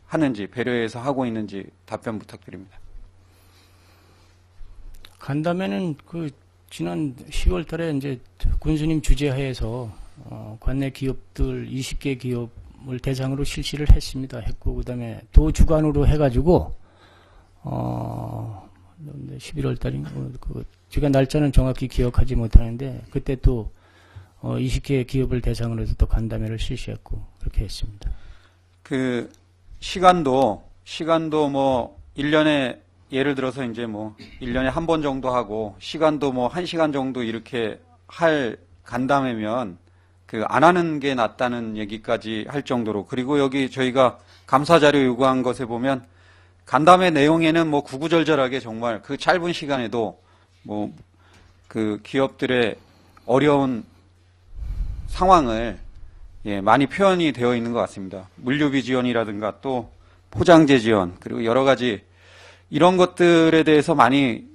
하는지 배려해서 하고 있는지 답변 부탁드립니다. 간담회는 지난 10월 달에 이제 군수님 주재하에서 관내 기업들 20개 기업을 대상으로 실시를 했고 그다음에 도 주관으로 해가지고 11월 달인가 제가 날짜는 정확히 기억하지 못하는데 그때 또 20개 기업을 대상으로 해서 또 간담회를 실시했고 그렇게 했습니다. 시간도 1년에 예를 들어서 이제 1년에 한 번 정도 하고 시간도 1시간 정도 이렇게 할 간담회면 안 하는 게 낫다는 얘기까지 할 정도로 그리고 여기 저희가 감사 자료 요구한 것에 보면 간담회 내용에는 구구절절하게 정말 그 짧은 시간에도 기업들의 어려운 상황을 많이 표현이 되어 있는 것 같습니다. 물류비 지원이라든가 또 포장재 지원 그리고 여러 가지 이런 것들에 대해서 많이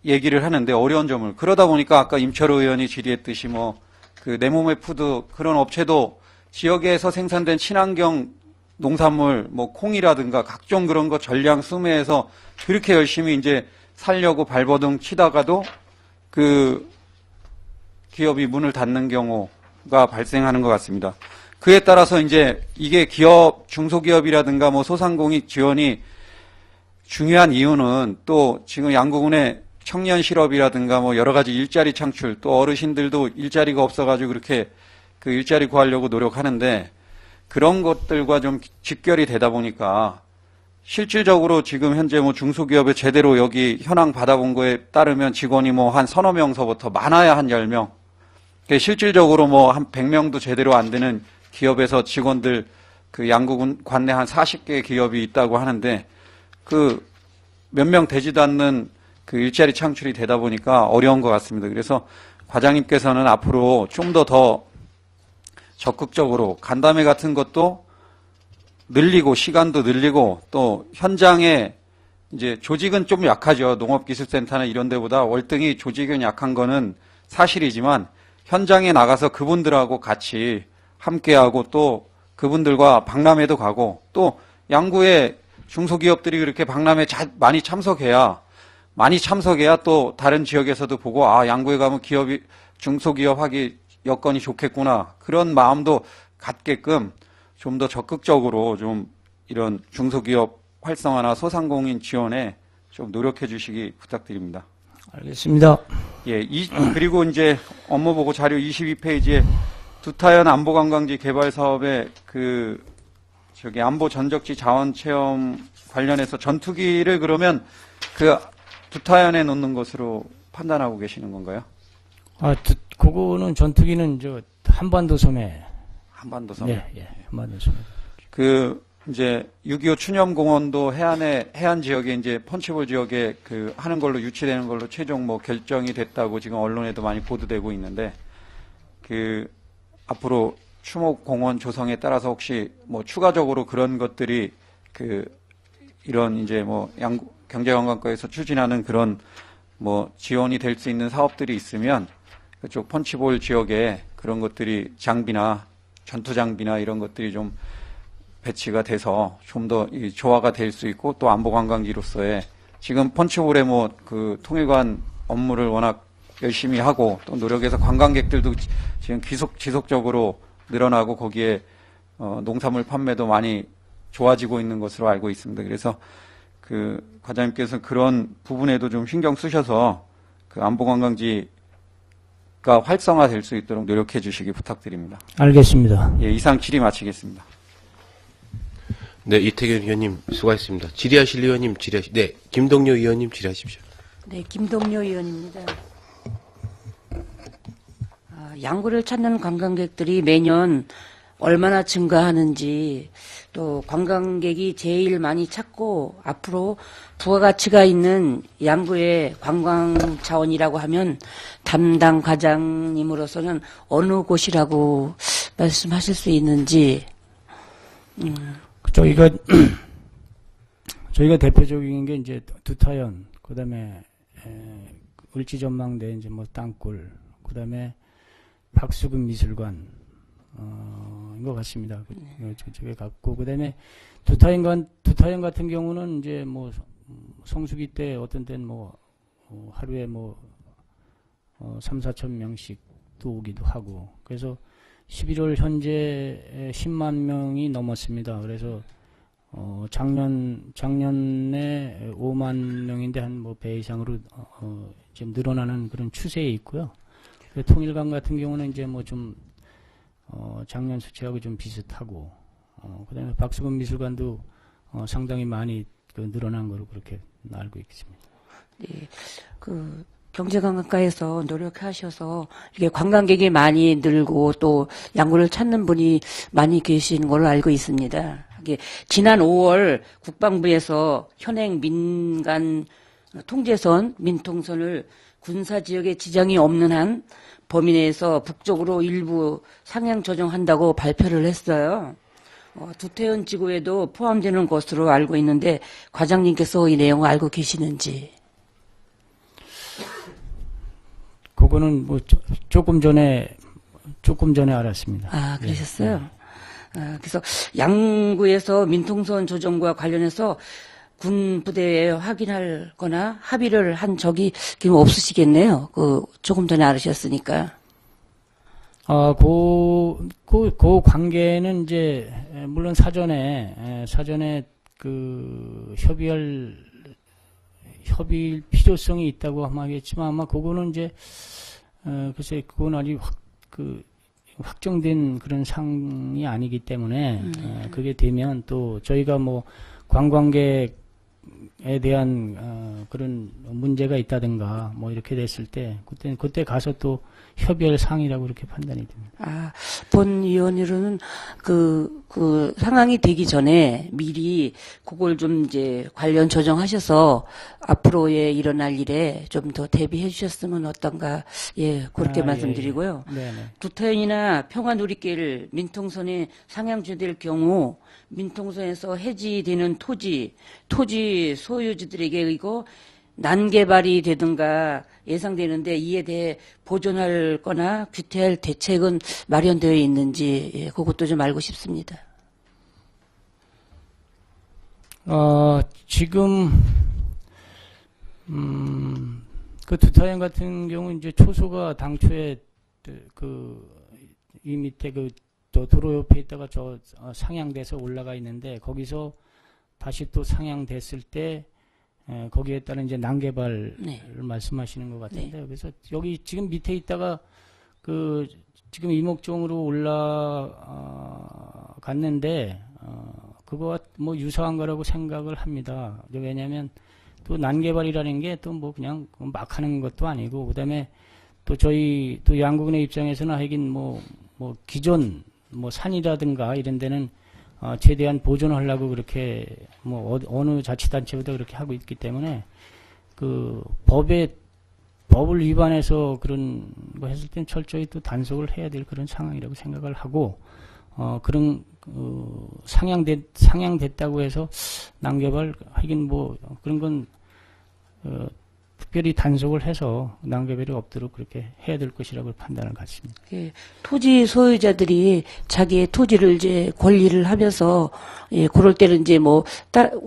얘기를 하는데 어려운 점을 그러다 보니까 아까 임철호 의원이 질의했듯이 뭐 그 내 몸의 푸드 그런 업체도 지역에서 생산된 친환경 농산물 뭐 콩이라든가 각종 그런 거 전량 수매해서 그렇게 열심히 이제 살려고 발버둥 치다가도 그 기업이 문을 닫는 경우가 발생하는 것 같습니다. 그에 따라서 이제 이게 기업, 중소기업이라든가 뭐 소상공인 지원이 중요한 이유는 또 지금 양구군의 청년 실업이라든가 뭐 여러 가지 일자리 창출 또 어르신들도 일자리가 없어가지고 그렇게 그 일자리 구하려고 노력하는데 그런 것들과 좀 직결이 되다 보니까 실질적으로 지금 현재 뭐 중소기업에 제대로 여기 현황 받아본 거에 따르면 직원이 뭐 한 서너 명서부터 많아야 한 10명. 실질적으로 뭐 한 100명도 제대로 안 되는 기업에서 직원들 그 양구군 관내 한 40개 기업이 있다고 하는데 그 몇 명 되지도 않는 그 일자리 창출이 되다 보니까 어려운 것 같습니다. 그래서 과장님께서는 앞으로 좀 더 적극적으로 간담회 같은 것도 늘리고 시간도 늘리고 또 현장에 이제 조직은 좀 약하죠. 농업기술센터나 이런 데보다 월등히 조직은 약한 거는 사실이지만 현장에 나가서 그분들하고 같이 함께하고 또 그분들과 박람회도 가고 또 양구의 중소기업들이 그렇게 박람회 많이 참석해야 또 다른 지역에서도 보고 아 양구에 가면 기업이 중소기업 하기 여건이 좋겠구나 그런 마음도 갖게끔 좀 더 적극적으로 좀 이런 중소기업 활성화나 소상공인 지원에 좀 노력해 주시기 부탁드립니다. 알겠습니다. 예, 그리고 이제 업무보고 자료 22페이지에 두타연 안보관광지 개발 사업에 안보 전적지 자원 체험 관련해서 전투기를 그러면 그 두타연에 놓는 것으로 판단하고 계시는 건가요? 그거는 전투기는 한반도 섬에. 한반도 섬. 예, 한반도 섬에. 이제 6.25 추념공원도 해안 지역에 이제 펀치볼 지역에 하는 걸로 유치되는 걸로 최종 뭐 결정이 됐다고 지금 언론에도 많이 보도되고 있는데 앞으로 추모공원 조성에 따라서 혹시 뭐 추가적으로 그런 것들이 이런 이제 뭐 경제관광과에서 추진하는 그런 뭐 지원이 될 수 있는 사업들이 있으면 그쪽 펀치볼 지역에 그런 것들이 장비나 전투 장비나 이런 것들이 좀 배치가 돼서 좀 더 조화가 될 수 있고 또 안보관광지로서의 지금 펀치볼의 뭐 통일관 업무를 워낙 열심히 하고 또 노력해서 관광객들도 지금 지속적으로 늘어나고 거기에 농산물 판매도 많이 좋아지고 있는 것으로 알고 있습니다. 그래서 과장님께서 그런 부분에도 좀 신경 쓰셔서 안보관광지가 활성화될 수 있도록 노력해 주시기 부탁드립니다. 알겠습니다. 예, 이상 질의 마치겠습니다. 네, 이태균 의원님 수고하셨습니다. 질의하실 의원님 네, 김동료 의원님 질의하십시오. 네, 김동료 의원입니다. 양구를 찾는 관광객들이 매년 얼마나 증가하는지 또 관광객이 제일 많이 찾고 앞으로 부가가치가 있는 양구의 관광 자원이라고 하면 담당 과장님으로서는 어느 곳이라고 말씀하실 수 있는지. 저희가 대표적인 게 이제 두타연, 그다음에 을지전망대 이제 뭐 땅굴, 그다음에 박수근 미술관 인 것 같습니다. 저쪽에 갔고 그다음에 두타연 같은 경우는 이제 뭐 성수기 때 어떤 때는 뭐 하루에 뭐 3-4천 명씩도 오기도 하고 그래서 11월 현재 10만 명이 넘었습니다. 그래서 작년에 5만 명인데 한 뭐 배 이상으로 지금 늘어나는 그런 추세에 있고요. 통일관 같은 경우는 이제 뭐 좀 작년 수치하고 좀 비슷하고 그다음에 박수근 미술관도 상당히 많이 늘어난 거로 그렇게 알고 있습니다. 네, 경제관광과에서 노력하셔서 이게 관광객이 많이 늘고 또 양구를 찾는 분이 많이 계신 걸로 알고 있습니다. 이게 지난 5월 국방부에서 현행 민간 통제선, 민통선을 군사지역에 지정이 없는 한 범위 내에서 북쪽으로 일부 상향 조정한다고 발표를 했어요. 두태연 지구에도 포함되는 것으로 알고 있는데 과장님께서 이 내용을 알고 계시는지. 그거는 뭐 조금 전에 알았습니다. 아, 그러셨어요? 아, 그래서 양구에서 민통선 조정과 관련해서 군 부대에 확인할 거나 합의를 한 적이 지금 없으시겠네요. 조금 전에 알으셨으니까. 그 관계는 이제, 물론 사전에 협의 필요성이 있다고 하겠지만 아마 그거는 이제, 글쎄, 그건 아직 확정된 그런 상이 아니기 때문에, 그게 되면 또 저희가 뭐 관광객에 대한, 그런 문제가 있다든가 뭐 이렇게 됐을 때, 그때 가서 또 협의할 사항이라고 그렇게 판단이 됩니다. 아, 본 위원으로는 상황이 되기 전에 미리 그걸 좀 이제 관련 조정하셔서 앞으로의 일어날 일에 좀 더 대비해 주셨으면 어떤가, 예, 그렇게 말씀드리고요. 예. 네네. 구타연이나 평화누리길 민통선에 상향주될 경우 민통선에서 해지되는 토지 소유주들에게 이거 난개발이 되든가 예상되는데 이에 대해 보존할 거나 규태할 대책은 마련되어 있는지, 예, 그것도 좀 알고 싶습니다. 지금 그 두타연 같은 경우 이제 초소가 당초에 이 밑에 저 도로 옆에 있다가 상향돼서 올라가 있는데 거기서 다시 또 상향됐을 때 거기에 따른 이제 난개발을 네. 말씀하시는 것 같은데 네. 그래서 여기 지금 밑에 있다가 지금 이목종으로 올라갔는데 그거와 뭐 유사한 거라고 생각을 합니다. 왜냐하면 또 난개발이라는 게 또 뭐 그냥 막 하는 것도 아니고 그다음에 또 저희 또 양구군의 입장에서는 하긴 뭐 기존 뭐 산이라든가 이런 데는 최대한 보존하려고 그렇게 뭐 어느 자치단체보다 그렇게 하고 있기 때문에 법을 위반해서 그런 거 했을 땐 철저히 또 단속을 해야 될 그런 상황이라고 생각을 하고 그런 상향됐다고 해서 난개발 하긴 뭐 그런 건 특별히 단속을 해서 난개발이 없도록 그렇게 해야 될 것이라고 판단을 갖습니다. 예, 토지 소유자들이 자기의 토지를 이제 권리를 하면서, 예, 그럴 때는 이제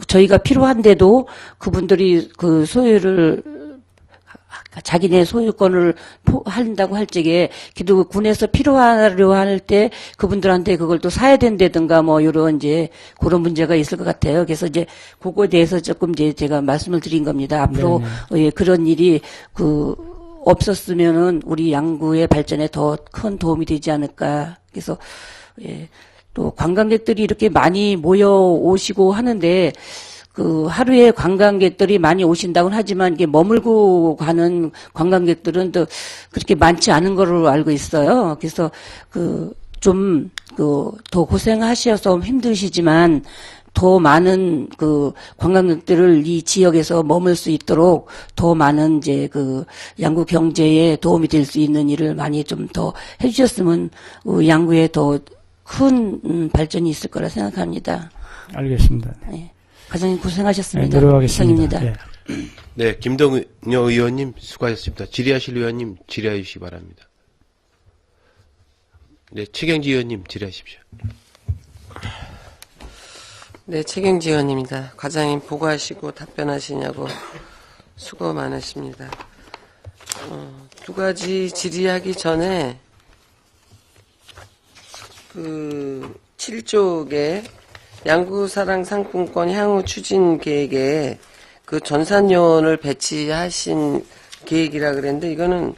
저희가 필요한데도 그분들이 그 소유를 자기네 소유권을 한다고 할 적에 기도 군에서 필요하려 할 때 그분들한테 그걸 또 사야 된다든가 뭐 이런 이제 그런 문제가 있을 것 같아요. 그래서 이제 그거에 대해서 조금 이제 제가 말씀을 드린 겁니다. 앞으로 예, 그런 일이 없었으면은 우리 양구의 발전에 더 큰 도움이 되지 않을까. 그래서 예, 또 관광객들이 이렇게 많이 모여 오시고 하는데 하루에 관광객들이 많이 오신다고는 하지만 이게 머물고 가는 관광객들은 또 그렇게 많지 않은 걸로 알고 있어요. 그래서 더 고생하셔서 힘드시지만 더 많은 관광객들을 이 지역에서 머물 수 있도록 더 많은 이제 양구 경제에 도움이 될 수 있는 일을 많이 좀 더 해주셨으면 양구에 더 큰 발전이 있을 거라 생각합니다. 알겠습니다. 네. 과장님 고생하셨습니다. 네, 노력하겠습니다. 이상입니다. 네, 김동여 의원님 수고하셨습니다. 질의하실 의원님 질의해 주시기 바랍니다. 네, 최경지 의원님 질의하십시오. 네, 최경지 의원입니다. 과장님 보고하시고 답변하시냐고 수고 많으십니다. 두 가지 질의하기 전에 7쪽에 양구사랑 상품권 향후 추진 계획에 전산요원을 배치하신 계획이라 그랬는데 이거는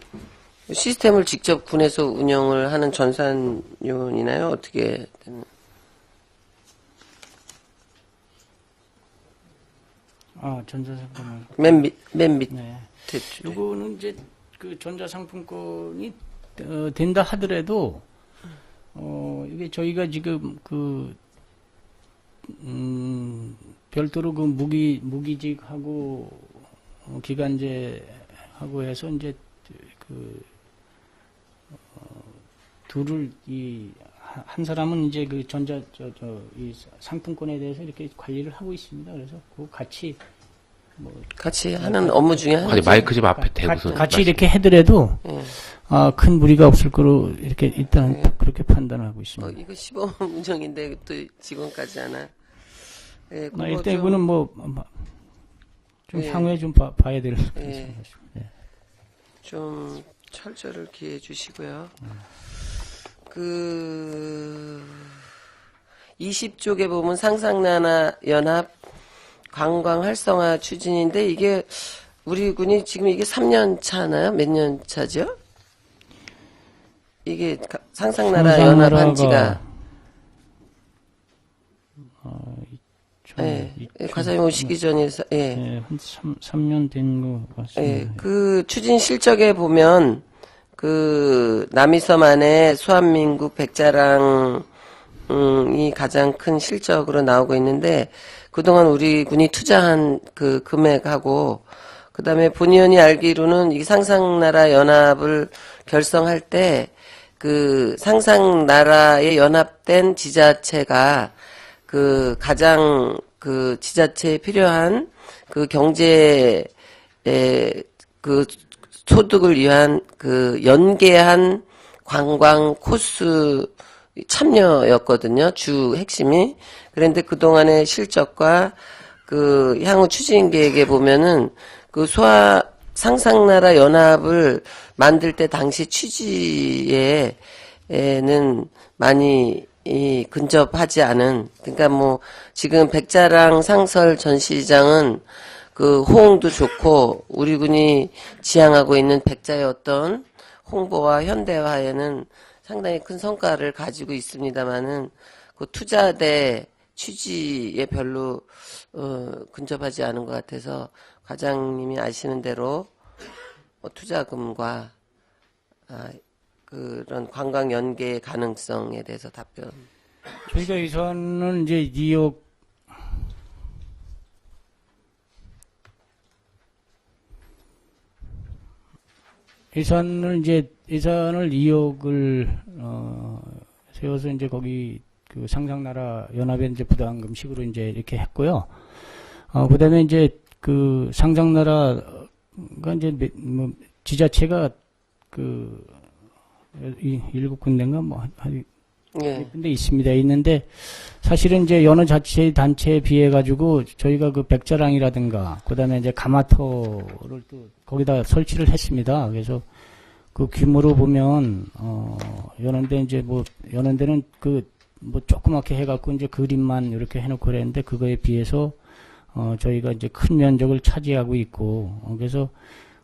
시스템을 직접 군에서 운영을 하는 전산요원이나요? 어떻게 되는? 전자상품권. 맨 밑에. 네. 줄에. 요거는 이제 전자상품권이 된다 하더라도 이게 저희가 지금 별도로 무기직하고 기간제하고 해서 이제 둘을 한 사람은 이제 이 상품권에 대해서 이렇게 관리를 하고 있습니다. 그래서 같이 같이 하는 업무 중에 아니 하나죠. 마이크 좀 앞에 대고서 같이 이렇게 해더라도 큰 무리가 없을 거로 이렇게 일단 그렇게 판단을 하고 있습니다. 이거 시범운영인데 또 직원까지 하나. 예, 그거 일단 좀, 이거는 좀 예. 향후에 좀 봐야 될. 예. 좀 철저를 기해 주시고요. 20쪽에 보면 상상나라 연합 관광 활성화 추진인데 이게 우리 군이 지금 이게 3년 차나요? 몇 년 차죠? 이게 상상나라 연합 한 지가 과장님 오시기 전에서 한 3년 된 것 같습니다. 그 추진 실적에 보면 그 남이섬 안에 수한민국 백자랑이 가장 큰 실적으로 나오고 있는데 그동안 우리 군이 투자한 그 금액하고 그다음에 본의원이 알기로는 이 상상나라 연합을 결성할 때 그 상상나라에 연합된 지자체가 그 가장 그 지자체에 필요한 그 경제에 그 소득을 위한 그 연계한 관광 코스 참여였거든요. 주 핵심이. 그런데 그동안의 실적과 그 향후 추진 계획에 보면은 그 상상나라 연합을 만들 때 당시 취지에는 많이 근접하지 않은, 그러니까 뭐 지금 백자랑 상설 전시장은 그 호응도 좋고 우리 군이 지향하고 있는 백자의 어떤 홍보와 현대화에는 상당히 큰 성과를 가지고 있습니다만은 그 투자대 취지에 별로 근접하지 않은 것 같아서 과장님이 아시는 대로 투자금과 그런 관광 연계 가능성에 대해서 답변. 저희가 예산은 이제 2억 예산을 2억을 세워서 이제 거기 그 상상나라 연합에 이제 부담금식으로 이제 이렇게 했고요. 그다음에 이제 그 상상나라가 이제 뭐 지자체가 그 7군데인가 뭐 예. 근데 있는데 사실은 이제 여느 자체 단체에 비해 가지고 저희가 그 백자랑이라든가 그다음에 이제 가마터를 또 거기다 설치를 했습니다. 그래서 그 규모로 보면 연원대 이제 뭐 연원대는 그 뭐 조그맣게 해갖고 이제 그림만 이렇게 해놓고 그랬는데 그거에 비해서 저희가 이제 큰 면적을 차지하고 있고 그래서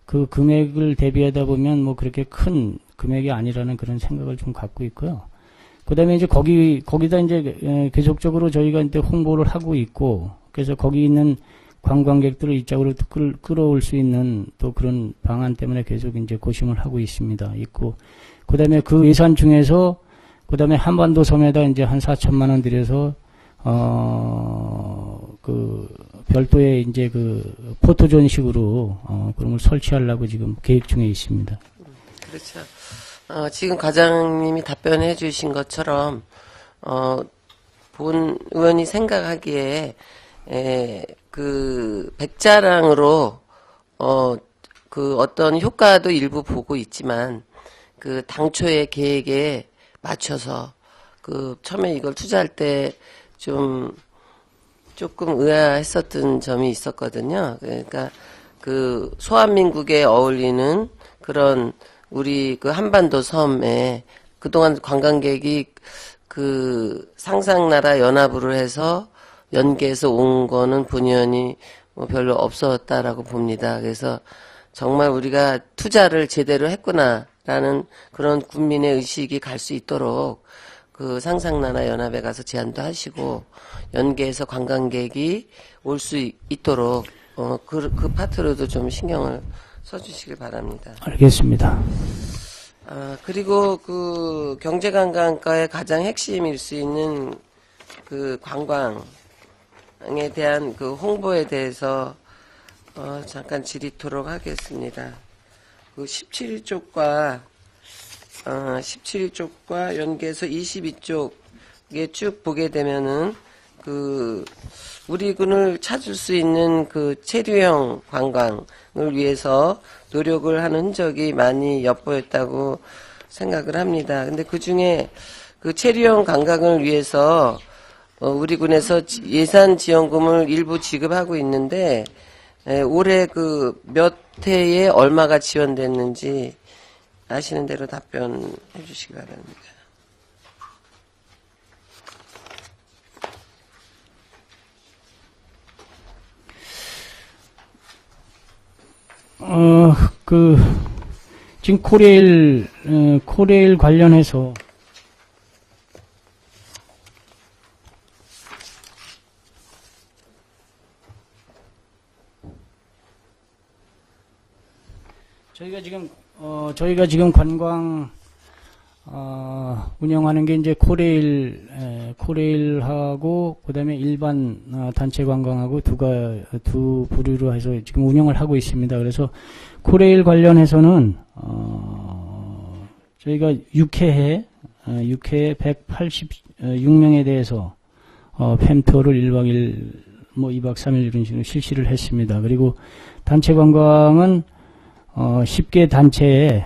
그 금액을 대비하다 보면 뭐 그렇게 큰 금액이 아니라는 그런 생각을 좀 갖고 있고요. 그다음에 이제 거기다 이제 계속적으로 저희가 이제 홍보를 하고 있고 그래서 거기 있는 관광객들을 이쪽으로 끌어올 수 있는 또 그런 방안 때문에 계속 이제 고심을 하고 있고 그다음에 그 예산 중에서 그다음에 한반도 섬에다 이제 한 4천만 원 들여서 그 별도의 이제 그 포토존식으로 그런 걸 설치하려고 지금 계획 중에 있습니다. 그렇죠. 지금 과장님이 답변해 주신 것처럼 본 의원이 생각하기에 그 백자랑으로 그 어떤 효과도 일부 보고 있지만 그 당초의 계획에 맞춰서 그 처음에 이걸 투자할 때 조금 의아했었던 점이 있었거든요. 그러니까 그 소한민국에 어울리는 그런 우리 그 한반도 섬에 그동안 관광객이 그 상상나라 연합으로 해서 연계해서 온 거는 본의원이 뭐 별로 없었다라고 봅니다. 그래서 정말 우리가 투자를 제대로 했구나라는 그런 국민의 의식이 갈 수 있도록 그 상상나라 연합에 가서 제안도 하시고 연계해서 관광객이 올 수 있도록 그 파트로도 좀 신경을 써주시길 바랍니다. 알겠습니다. 그리고 그 경제관광과의 가장 핵심일 수 있는 그 관광에 대한 그 홍보에 대해서 잠깐 질의토록 하겠습니다. 그 17쪽과 17쪽과 연계해서 22쪽에 쭉 보게 되면은 그 우리 군을 찾을 수 있는 그 체류형 관광을 위해서 노력을 하는 흔적이 많이 엿보였다고 생각을 합니다. 근데 그 중에 그 체류형 관광을 위해서 우리 군에서 예산 지원금을 일부 지급하고 있는데 올해 그 몇 해에 얼마가 지원됐는지 아시는 대로 답변해 주시기 바랍니다. 지금 코레일 관련해서 저희가 지금 관광 운영하는 게 이제 코레일하고 그다음에 일반 단체 관광하고 두 부류로 해서 지금 운영을 하고 있습니다. 그래서 코레일 관련해서는 저희가 6회에 186명에 대해서 팸투어를 1박 2일, 2박 3일 이런 식으로 실시를 했습니다. 그리고 단체 관광은 10개 단체에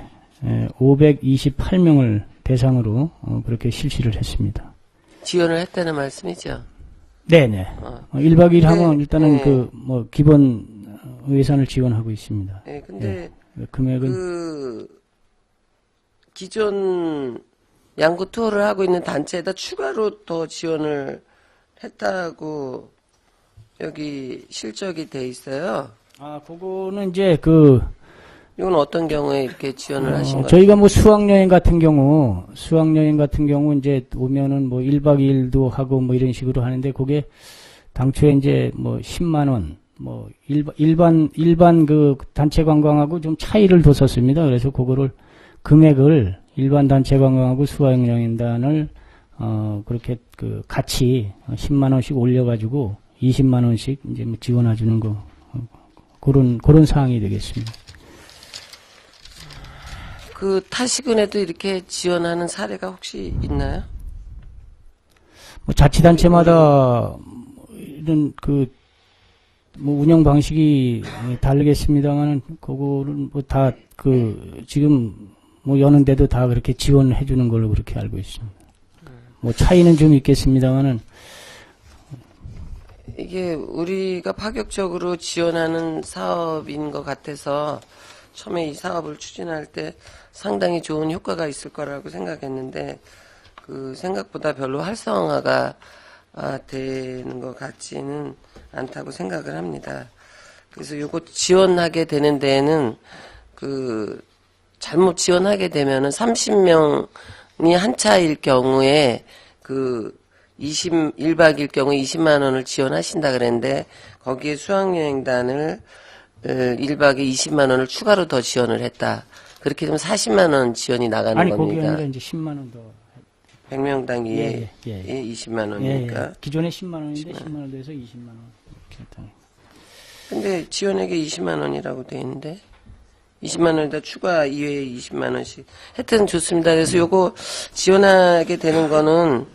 528명을 대상으로 그렇게 실시를 했습니다. 지원을 했다는 말씀이죠? 네네. 1박 2일 하면 일단은 네. 기본 예산을 지원하고 있습니다. 네, 근데 금액은 기존 양구 투어를 하고 있는 단체에다 추가로 더 지원을 했다고 여기 실적이 돼 있어요. 그거는 이제 이건 어떤 경우에 이렇게 지원을 하신 거예요? 저희가 수학여행 같은 경우 이제 오면은 1박 2일도 하고 이런 식으로 하는데 그게 당초에 이제 10만 원, 일반 그 단체 관광하고 좀 차이를 뒀었습니다. 그래서 그거를 금액을 일반 단체 관광하고 수학여행단을 그렇게 같이 10만 원씩 올려가지고 20만 원씩 이제 지원해주는 그런 사항이 되겠습니다. 그 타시군에도 이렇게 지원하는 사례가 혹시 있나요? 자치단체마다 이런 운영 방식이 다르겠습니다만 그거는 다 지금 여는데도 다 그렇게 지원해 주는 걸로 그렇게 알고 있습니다. 차이는 좀 있겠습니다만은 이게 우리가 파격적으로 지원하는 사업인 것 같아서 처음에 이 사업을 추진할 때 상당히 좋은 효과가 있을 거라고 생각했는데 생각보다 별로 활성화가 되는 것 같지는 않다고 생각을 합니다. 그래서 요거 지원하게 되는 데에는 잘못 지원하게 되면은 30명이 한 차일 경우에 1박 2일 경우에 20만 원을 지원하신다 그랬는데 거기에 수학여행단을 1박에 20만 원을 추가로 더 지원을 했다. 그렇게 되면 40만 원 지원이 나가는 겁니다. 거기 아니라 이제 10만 원 더. 100명당 예. 20만 원이니까. 기존에 10만 원인데 10만 원 더해서 20만 원. 근데 지원액이 20만 원이라고 돼 있는데 20만 원에다 추가 이외에 20만 원씩. 하여튼 좋습니다. 그래서 요거 지원하게 되는 거는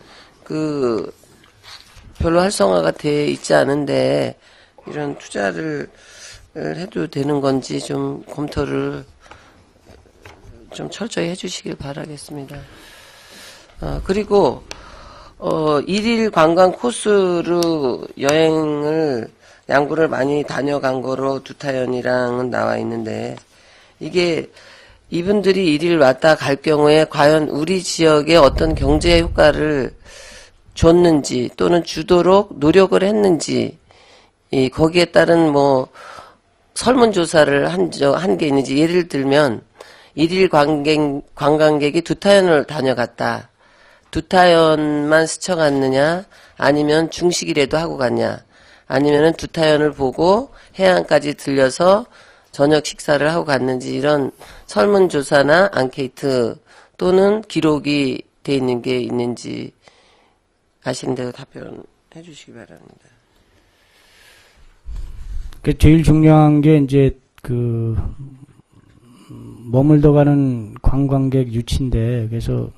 별로 활성화가 돼 있지 않은데 이런 투자를 해도 되는 건지 좀 검토를 좀 철저히 해주시길 바라겠습니다. 그리고 1일 관광 코스로 여행을 양구를 많이 다녀간 거로 두타연이랑은 나와 있는데 이게 이분들이 1일 왔다 갈 경우에 과연 우리 지역에 어떤 경제 효과를 줬는지 또는 주도록 노력을 했는지 거기에 따른 설문조사를 한 게 있는지 예를 들면 1일 관광객이 두타연을 다녀갔다. 두타연만 스쳐갔느냐 아니면 중식이라도 하고 갔냐 아니면은 두타연을 보고 해안까지 들려서 저녁 식사를 하고 갔는지 이런 설문조사나 앙케이트 또는 기록이 돼 있는 게 있는지 아시는 대로 답변해 주시기 바랍니다. 제일 중요한 게 이제 머물러 가는 관광객 유치인데 그래서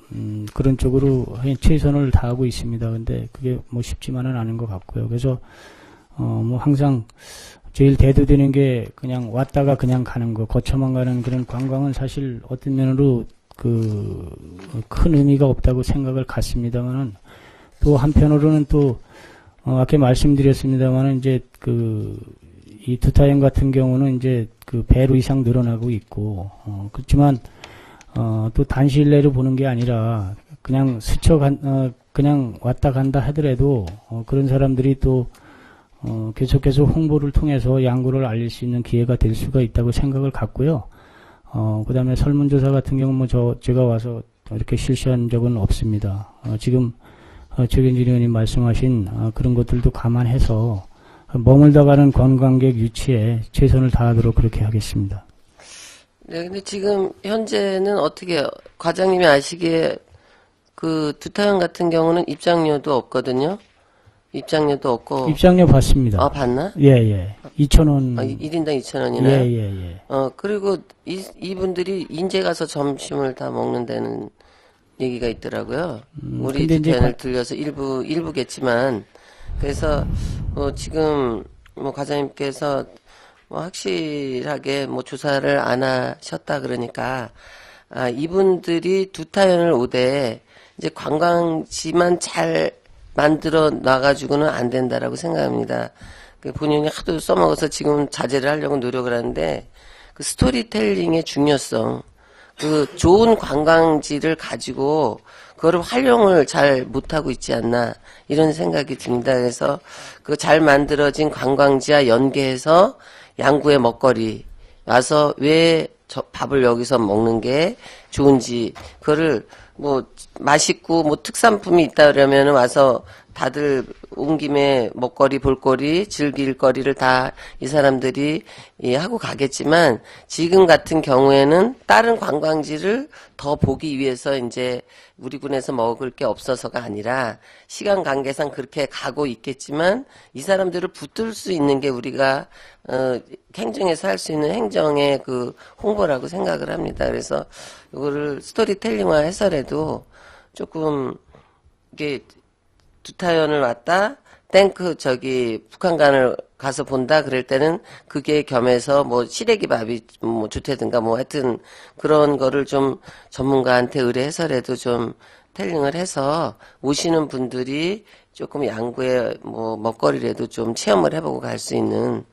그런 쪽으로 최선을 다하고 있습니다. 근데 그게 쉽지만은 않은 것 같고요. 그래서 뭐 항상 제일 대두되는 게 그냥 왔다가 그냥 가는 거, 거쳐만 가는 그런 관광은 사실 어떤 면으로 큰 의미가 없다고 생각을 갖습니다만은 또 한편으로는 또 아까 말씀드렸습니다만은 이제 이 두타형 같은 경우는 이제 배로 이상 늘어나고 있고 그렇지만 또 단시일내로 보는 게 아니라 그냥 그냥 왔다 간다 하더라도 그런 사람들이 또 계속해서 홍보를 통해서 양구를 알릴 수 있는 기회가 될 수가 있다고 생각을 갖고요. 그 다음에 설문조사 같은 경우는 제가 와서 이렇게 실시한 적은 없습니다. 지금, 최경진 의원님 말씀하신, 그런 것들도 감안해서 머물다 가는 관광객 유치에 최선을 다하도록 그렇게 하겠습니다. 네, 근데 지금 현재는 어떻게, 과장님이 아시기에 그 두타형 같은 경우는 입장료도 없거든요. 입장료도 없고. 입장료 받습니다. 아, 받나? 예. 2,000원. 1인당 2,000원이나? 예. 그리고 이분들이 인제 가서 점심을 다 먹는다는 얘기가 있더라고요. 우리 근데 이제 두타형을 들려서 일부겠지만. 그래서, 지금, 과장님께서 확실하게 조사를 안 하셨다 그러니까, 이분들이 두타형을 오되, 이제 관광지만 잘 만들어 놔가지고는 안 된다라고 생각합니다. 본인이 하도 써먹어서 지금 자제를 하려고 노력을 하는데, 그 스토리텔링의 중요성, 그 좋은 관광지를 가지고, 그거를 활용을 잘 못하고 있지 않나, 이런 생각이 듭니다. 그래서 그 잘 만들어진 관광지와 연계해서 양구의 먹거리, 와서 왜 밥을 여기서 먹는 게 좋은지, 그거를 맛있고 특산품이 있다 그러면 와서 다들 온 김에 먹거리, 볼거리, 즐길 거리를 다 이 사람들이 하고 가겠지만 지금 같은 경우에는 다른 관광지를 더 보기 위해서 이제 우리 군에서 먹을 게 없어서가 아니라 시간 관계상 그렇게 가고 있겠지만 이 사람들을 붙들 수 있는 게 우리가 행정에서 할 수 있는 행정의 그 홍보라고 생각을 합니다. 그래서 이거를 스토리텔링화 해서라도 조금 이게 두타연을 왔다 북한간을 가서 본다 그럴 때는 그게 겸해서 시래기밥이 좋다든가 하여튼 그런 거를 좀 전문가한테 의뢰해서라도 좀 텔링을 해서 오시는 분들이 조금 양구의 먹거리라도 좀 체험을 해보고 갈 수 있는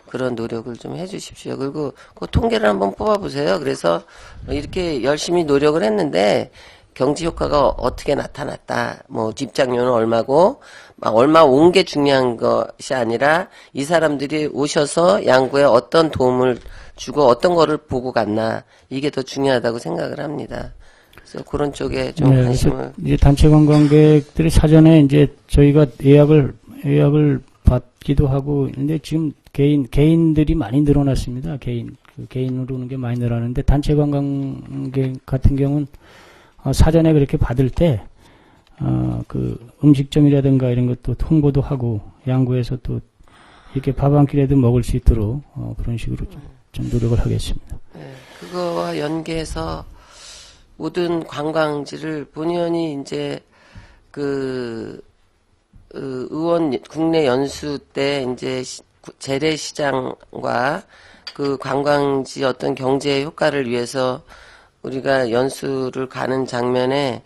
그런 노력을 좀 해주십시오. 그리고 그 통계를 한번 뽑아보세요. 그래서 이렇게 열심히 노력을 했는데 경제 효과가 어떻게 나타났다. 입장료는 얼마고, 얼마 온 게 중요한 것이 아니라 이 사람들이 오셔서 양구에 어떤 도움을 주고 어떤 거를 보고 갔나. 이게 더 중요하다고 생각을 합니다. 그래서 그런 쪽에 좀 관심을. 이제 단체 관광객들이 사전에 이제 저희가 예약을 받기도 하고, 근데 지금 개인들이 많이 늘어났습니다. 개인으로 오는 게 많이 늘어났는데 단체 관광객 같은 경우는 사전에 그렇게 받을 때, 음식점이라든가 이런 것도 홍보도 하고, 양구에서 또 이렇게 밥 한 끼라도 먹을 수 있도록, 그런 식으로 좀 노력을 하겠습니다. 네, 그거와 연계해서 모든 관광지를 본의원이 이제 의원 국내 연수 때 이제 재래시장과 그 관광지 어떤 경제 효과를 위해서 우리가 연수를 가는 장면에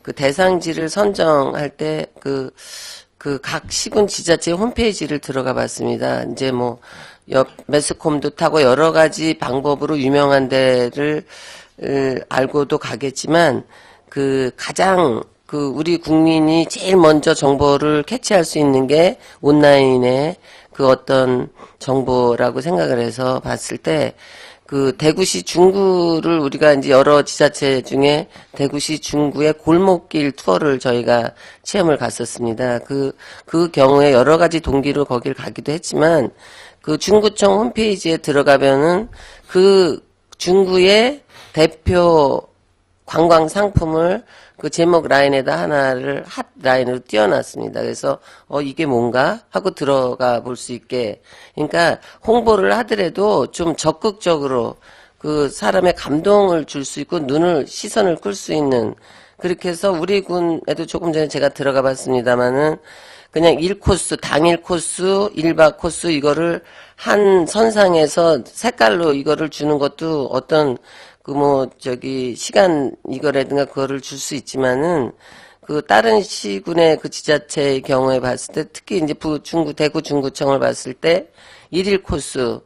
그 대상지를 선정할 때 각 시군 지자체 홈페이지를 들어가 봤습니다. 이제 매스컴도 타고 여러 가지 방법으로 유명한 데를 알고도 가겠지만 가장 우리 국민이 제일 먼저 정보를 캐치할 수 있는 게 온라인의 어떤 정보라고 생각을 해서 봤을 때 대구시 중구를 우리가 이제 여러 지자체 중에 대구시 중구의 골목길 투어를 저희가 체험을 갔었습니다. 그 경우에 여러 가지 동기로 거길 가기도 했지만 중구청 홈페이지에 들어가면은 중구의 대표 관광 상품을 제목 라인에다 하나를 핫 라인으로 띄워놨습니다. 그래서 이게 뭔가 하고 들어가 볼 수 있게, 그러니까 홍보를 하더라도 좀 적극적으로 그 사람의 감동을 줄 수 있고 시선을 끌 수 있는 그렇게 해서 우리 군에도 조금 전에 제가 들어가 봤습니다만은 그냥 1코스, 당일 코스, 1박 코스 이거를 한 선상에서 색깔로 이거를 주는 것도 어떤 시간 이거라든가 그거를 줄 수 있지만은 그 다른 시군의 그 지자체의 경우에 봤을 때 특히 이제 대구 중구청을 봤을 때 1일 코스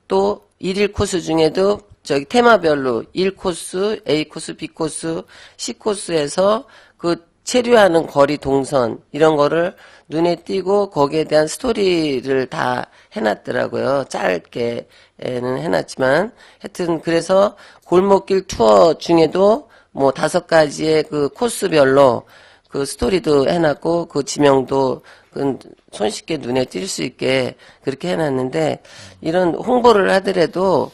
또 1일 코스 중에도 테마별로 1코스, A코스, B코스, C코스에서 그 체류하는 거리 동선 이런 거를 눈에 띄고 거기에 대한 스토리를 다 해놨더라고요. 짧게는 해놨지만 하여튼 그래서 골목길 투어 중에도 뭐 5가지의 그 코스별로 그 스토리도 해놨고 그 지명도 손쉽게 눈에 띌 수 있게 그렇게 해놨는데 이런 홍보를 하더라도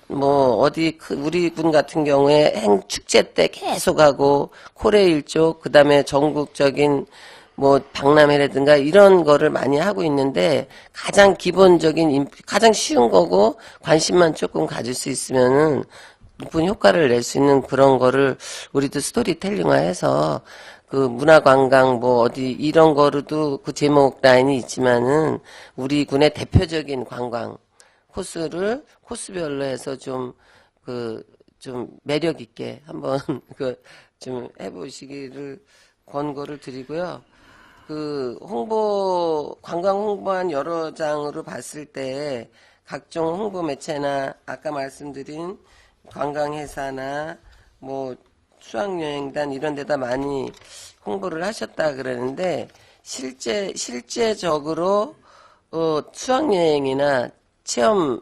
뭐 어디 우리 군 같은 경우에 축제 때 계속하고 코레 일족 그다음에 전국적인 뭐 박람회라든가 이런 거를 많이 하고 있는데 가장 기본적인 가장 쉬운 거고 관심만 조금 가질 수 있으면은 높은 효과를 낼 수 있는 그런 거를 우리도 스토리텔링화해서 그 문화관광 뭐 어디 이런 거로도 그 제목 라인이 있지만은 우리 군의 대표적인 관광 코스를 코스별로 해서 좀 매력 있게 한번 좀 해보시기를 권고를 드리고요. 관광 홍보한 여러 장으로 봤을 때 각종 홍보 매체나 아까 말씀드린 관광회사나 뭐 수학여행단 이런 데다 많이 홍보를 하셨다 그러는데 실제적으로 수학여행이나 체험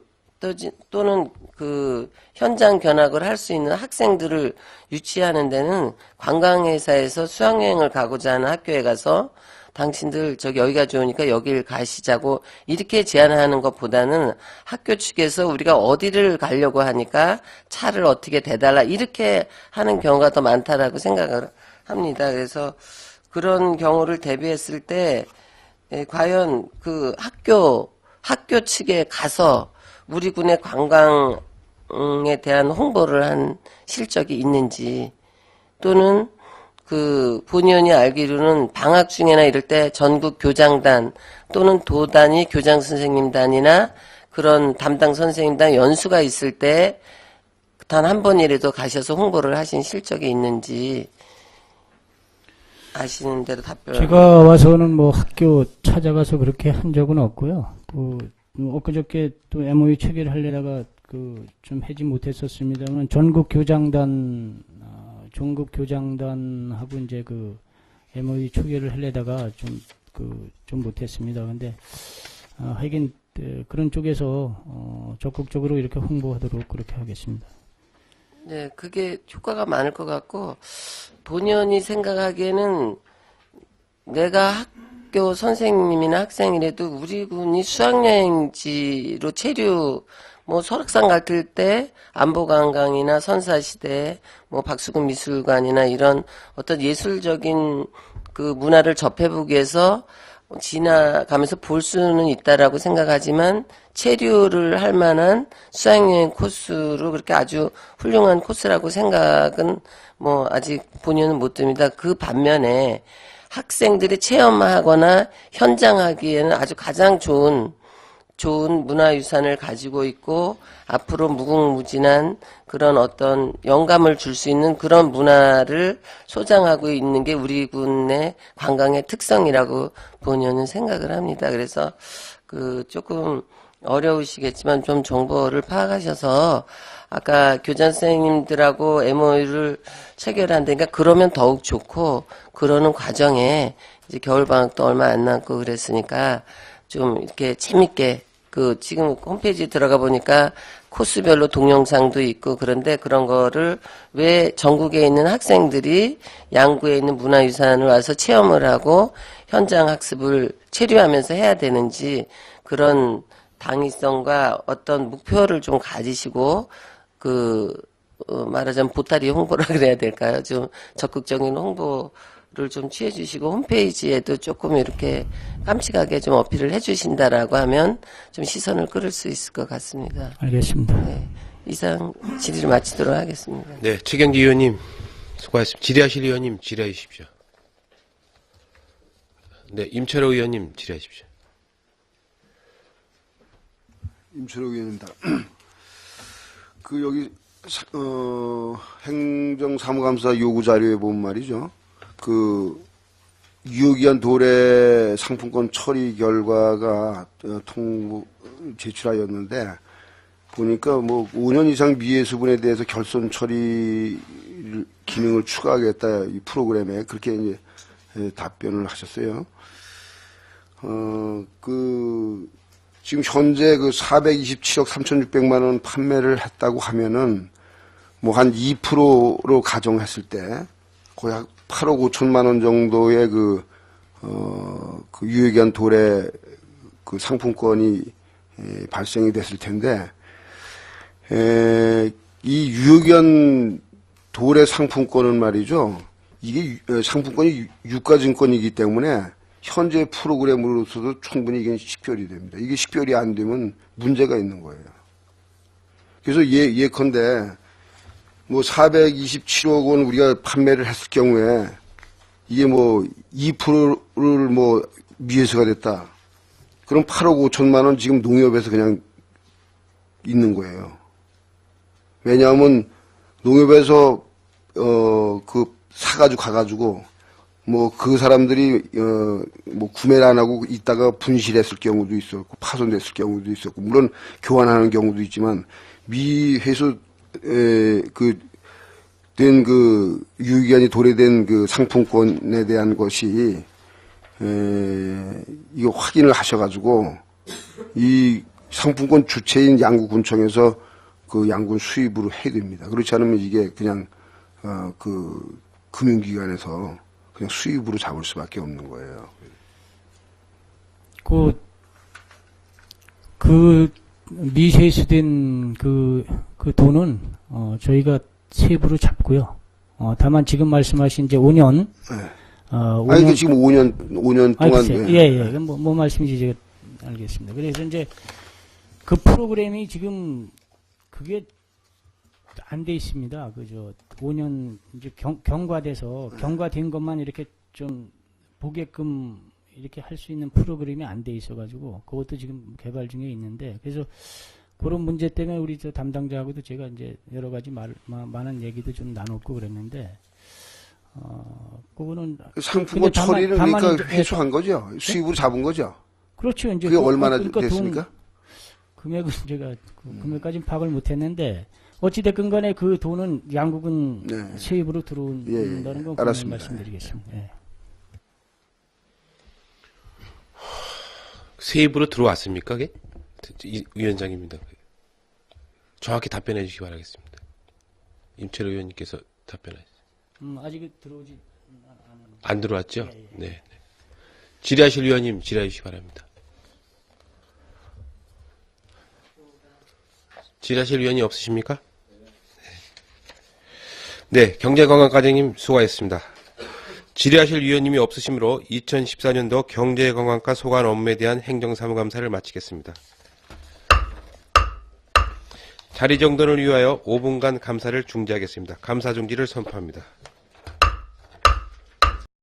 또는 그 현장 견학을 할 수 있는 학생들을 유치하는 데는 관광회사에서 수학여행을 가고자 하는 학교에 가서 당신들 여기가 좋으니까 여길 가시자고 이렇게 제안하는 것보다는 학교 측에서 우리가 어디를 가려고 하니까 차를 어떻게 대달라 이렇게 하는 경우가 더 많다라고 생각을 합니다. 그래서 그런 경우를 대비했을 때 과연 그 학교 측에 가서 우리 군의 관광에 대한 홍보를 한 실적이 있는지 또는 본의원이 알기로는 방학 중에나 이럴 때 전국 교장단 또는 도단위 교장 선생님단이나 그런 담당 선생님단 연수가 있을 때 단 한 번이라도 가셔서 홍보를 하신 실적이 있는지 아시는 대로 답변. 제가 와서는 뭐 학교 찾아가서 그렇게 한 적은 없고요. 엊그저께 또 MOU 체결을 하려다가 좀 하지 못했었습니다만 전국 교장단하고 이제 MOU 체결을 하려다가 좀 못했습니다. 근데 하긴 그런 쪽에서 적극적으로 이렇게 홍보하도록 그렇게 하겠습니다. 네, 그게 효과가 많을 것 같고 본의원이 생각하기에는 내가 학교 선생님이나 학생이라도 우리 군이 수학여행지로 체류 뭐 설악산 갔을 때 안보관광이나 선사시대 뭐 박수근 미술관이나 이런 어떤 예술적인 그 문화를 접해보기 위해서 지나가면서 볼 수는 있다라고 생각하지만 체류를 할 만한 수학여행 코스로 그렇게 아주 훌륭한 코스라고 생각은 뭐 아직 본의는 못 듭니다. 그 반면에 학생들이 체험하거나 현장하기에는 아주 가장 좋은 문화유산을 가지고 있고 앞으로 무궁무진한 그런 어떤 영감을 줄 수 있는 그런 문화를 소장하고 있는 게 우리 군의 관광의 특성이라고 본의원은 생각을 합니다. 그래서 조금 어려우시겠지만 좀 정보를 파악하셔서 아까 교장 선생님들하고 MOU를 체결한다니까 그러면 더욱 좋고 그러는 과정에 이제 겨울방학도 얼마 안 남고 그랬으니까 좀 이렇게 재밌게 지금 홈페이지 들어가 보니까 코스별로 동영상도 있고 그런데 그런 거를 왜 전국에 있는 학생들이 양구에 있는 문화유산을 와서 체험을 하고 현장 학습을 체류하면서 해야 되는지 그런 당위성과 어떤 목표를 좀 가지시고 말하자면 보따리 홍보라 그래야 될까요? 좀 적극적인 홍보를 좀 취해 주시고 홈페이지에도 조금 이렇게 깜찍하게 좀 어필을 해 주신다라고 하면 좀 시선을 끌을 수 있을 것 같습니다. 알겠습니다. 네. 이상 질의를 마치도록 하겠습니다. 네, 최경지 의원님 수고하셨습니다. 질의하실 의원님 질의해 주십시오. 네, 임철호 의원님 질의하십시오. 임철호 의원입니다. 그 여기 행정사무감사 요구 자료에 보면 말이죠. 그 유효기한 도래 상품권 처리 결과가 통보 제출하였는데 보니까 뭐 5년 이상 미해 수분에 대해서 결손 처리 기능을 추가하겠다 이 프로그램에 그렇게 이제 답변을 하셨어요. 지금 현재 그 427억 3,600만 원 판매를 했다고 하면은 뭐 한 2%로 가정했을 때 거의 한 8억 5천만 원 정도의 그 유효기한 도래 그 상품권이 발생이 됐을 텐데, 이 유효기한 도래 상품권은 말이죠. 이게 상품권이 유가증권이기 때문에 현재 프로그램으로서도 충분히 이게 식별이 됩니다. 이게 식별이 안 되면 문제가 있는 거예요. 그래서 예컨대 뭐 427억 원 우리가 판매를 했을 경우에 이게 뭐 2%를 뭐 미해서가 됐다. 그럼 8억 5천만 원 지금 농협에서 그냥 있는 거예요. 왜냐하면 농협에서 그 사가지고 가가지고 뭐 그 사람들이 뭐 구매를 안 하고 있다가 분실했을 경우도 있었고 파손됐을 경우도 있었고 물론 교환하는 경우도 있지만 미회수 된 그 유효기한이 도래된 그 상품권에 대한 것이 이거 확인을 하셔가지고 이 상품권 주체인 양구군청에서 그 양군 수입으로 해야 됩니다. 그렇지 않으면 이게 그냥 그 금융기관에서 그냥 수입으로 잡을 수밖에 없는 거예요. 그 미세수된 그 돈은 저희가 세부로 잡고요. 다만 지금 말씀하신 이제 5년. 네. 5년. 아니, 지금 5년 동안. 예. 뭐 말씀인지 제가 알겠습니다. 그래서 이제 그 프로그램이 지금 그게 안 돼 있습니다. 그저 5년 이제 경과돼서 경과된 것만 이렇게 좀 보게끔 이렇게 할 수 있는 프로그램이 안 돼 있어가지고 그것도 지금 개발 중에 있는데 그래서 그런 문제 때문에 우리 저 담당자하고도 제가 이제 여러 가지 많은 얘기도 좀 나눴고 그랬는데 그거는 상품권 처리를 그러니까 회수한 거죠. 수입으로 잡은 거죠. 그렇죠. 이제 그게 얼마나 됐습니까? 금액은 제가 금액까지는 파악을 못했는데 어찌됐건 간에 그 돈은 양국은 세입으로 들어온다는 건 알았습니다. 말씀드리겠습니다. 예. 세입으로 들어왔습니까? 그게? 위원장입니다. 정확히 답변해 주시기 바라겠습니다. 임철호 의원님께서 답변하셨습니다. 아직 들어오지 안 들어왔죠? 네. 질의하실 위원님 질의해 주시기 바랍니다. 질의하실 위원이 없으십니까? 네, 경제관광과장님 수고하셨습니다. 질의하실 위원님이 없으시므로 2014년도 경제관광과 소관 업무에 대한 행정사무감사를 마치겠습니다. 자리 정돈을 위하여 5분간 감사를 중지하겠습니다. 감사 중지를 선포합니다.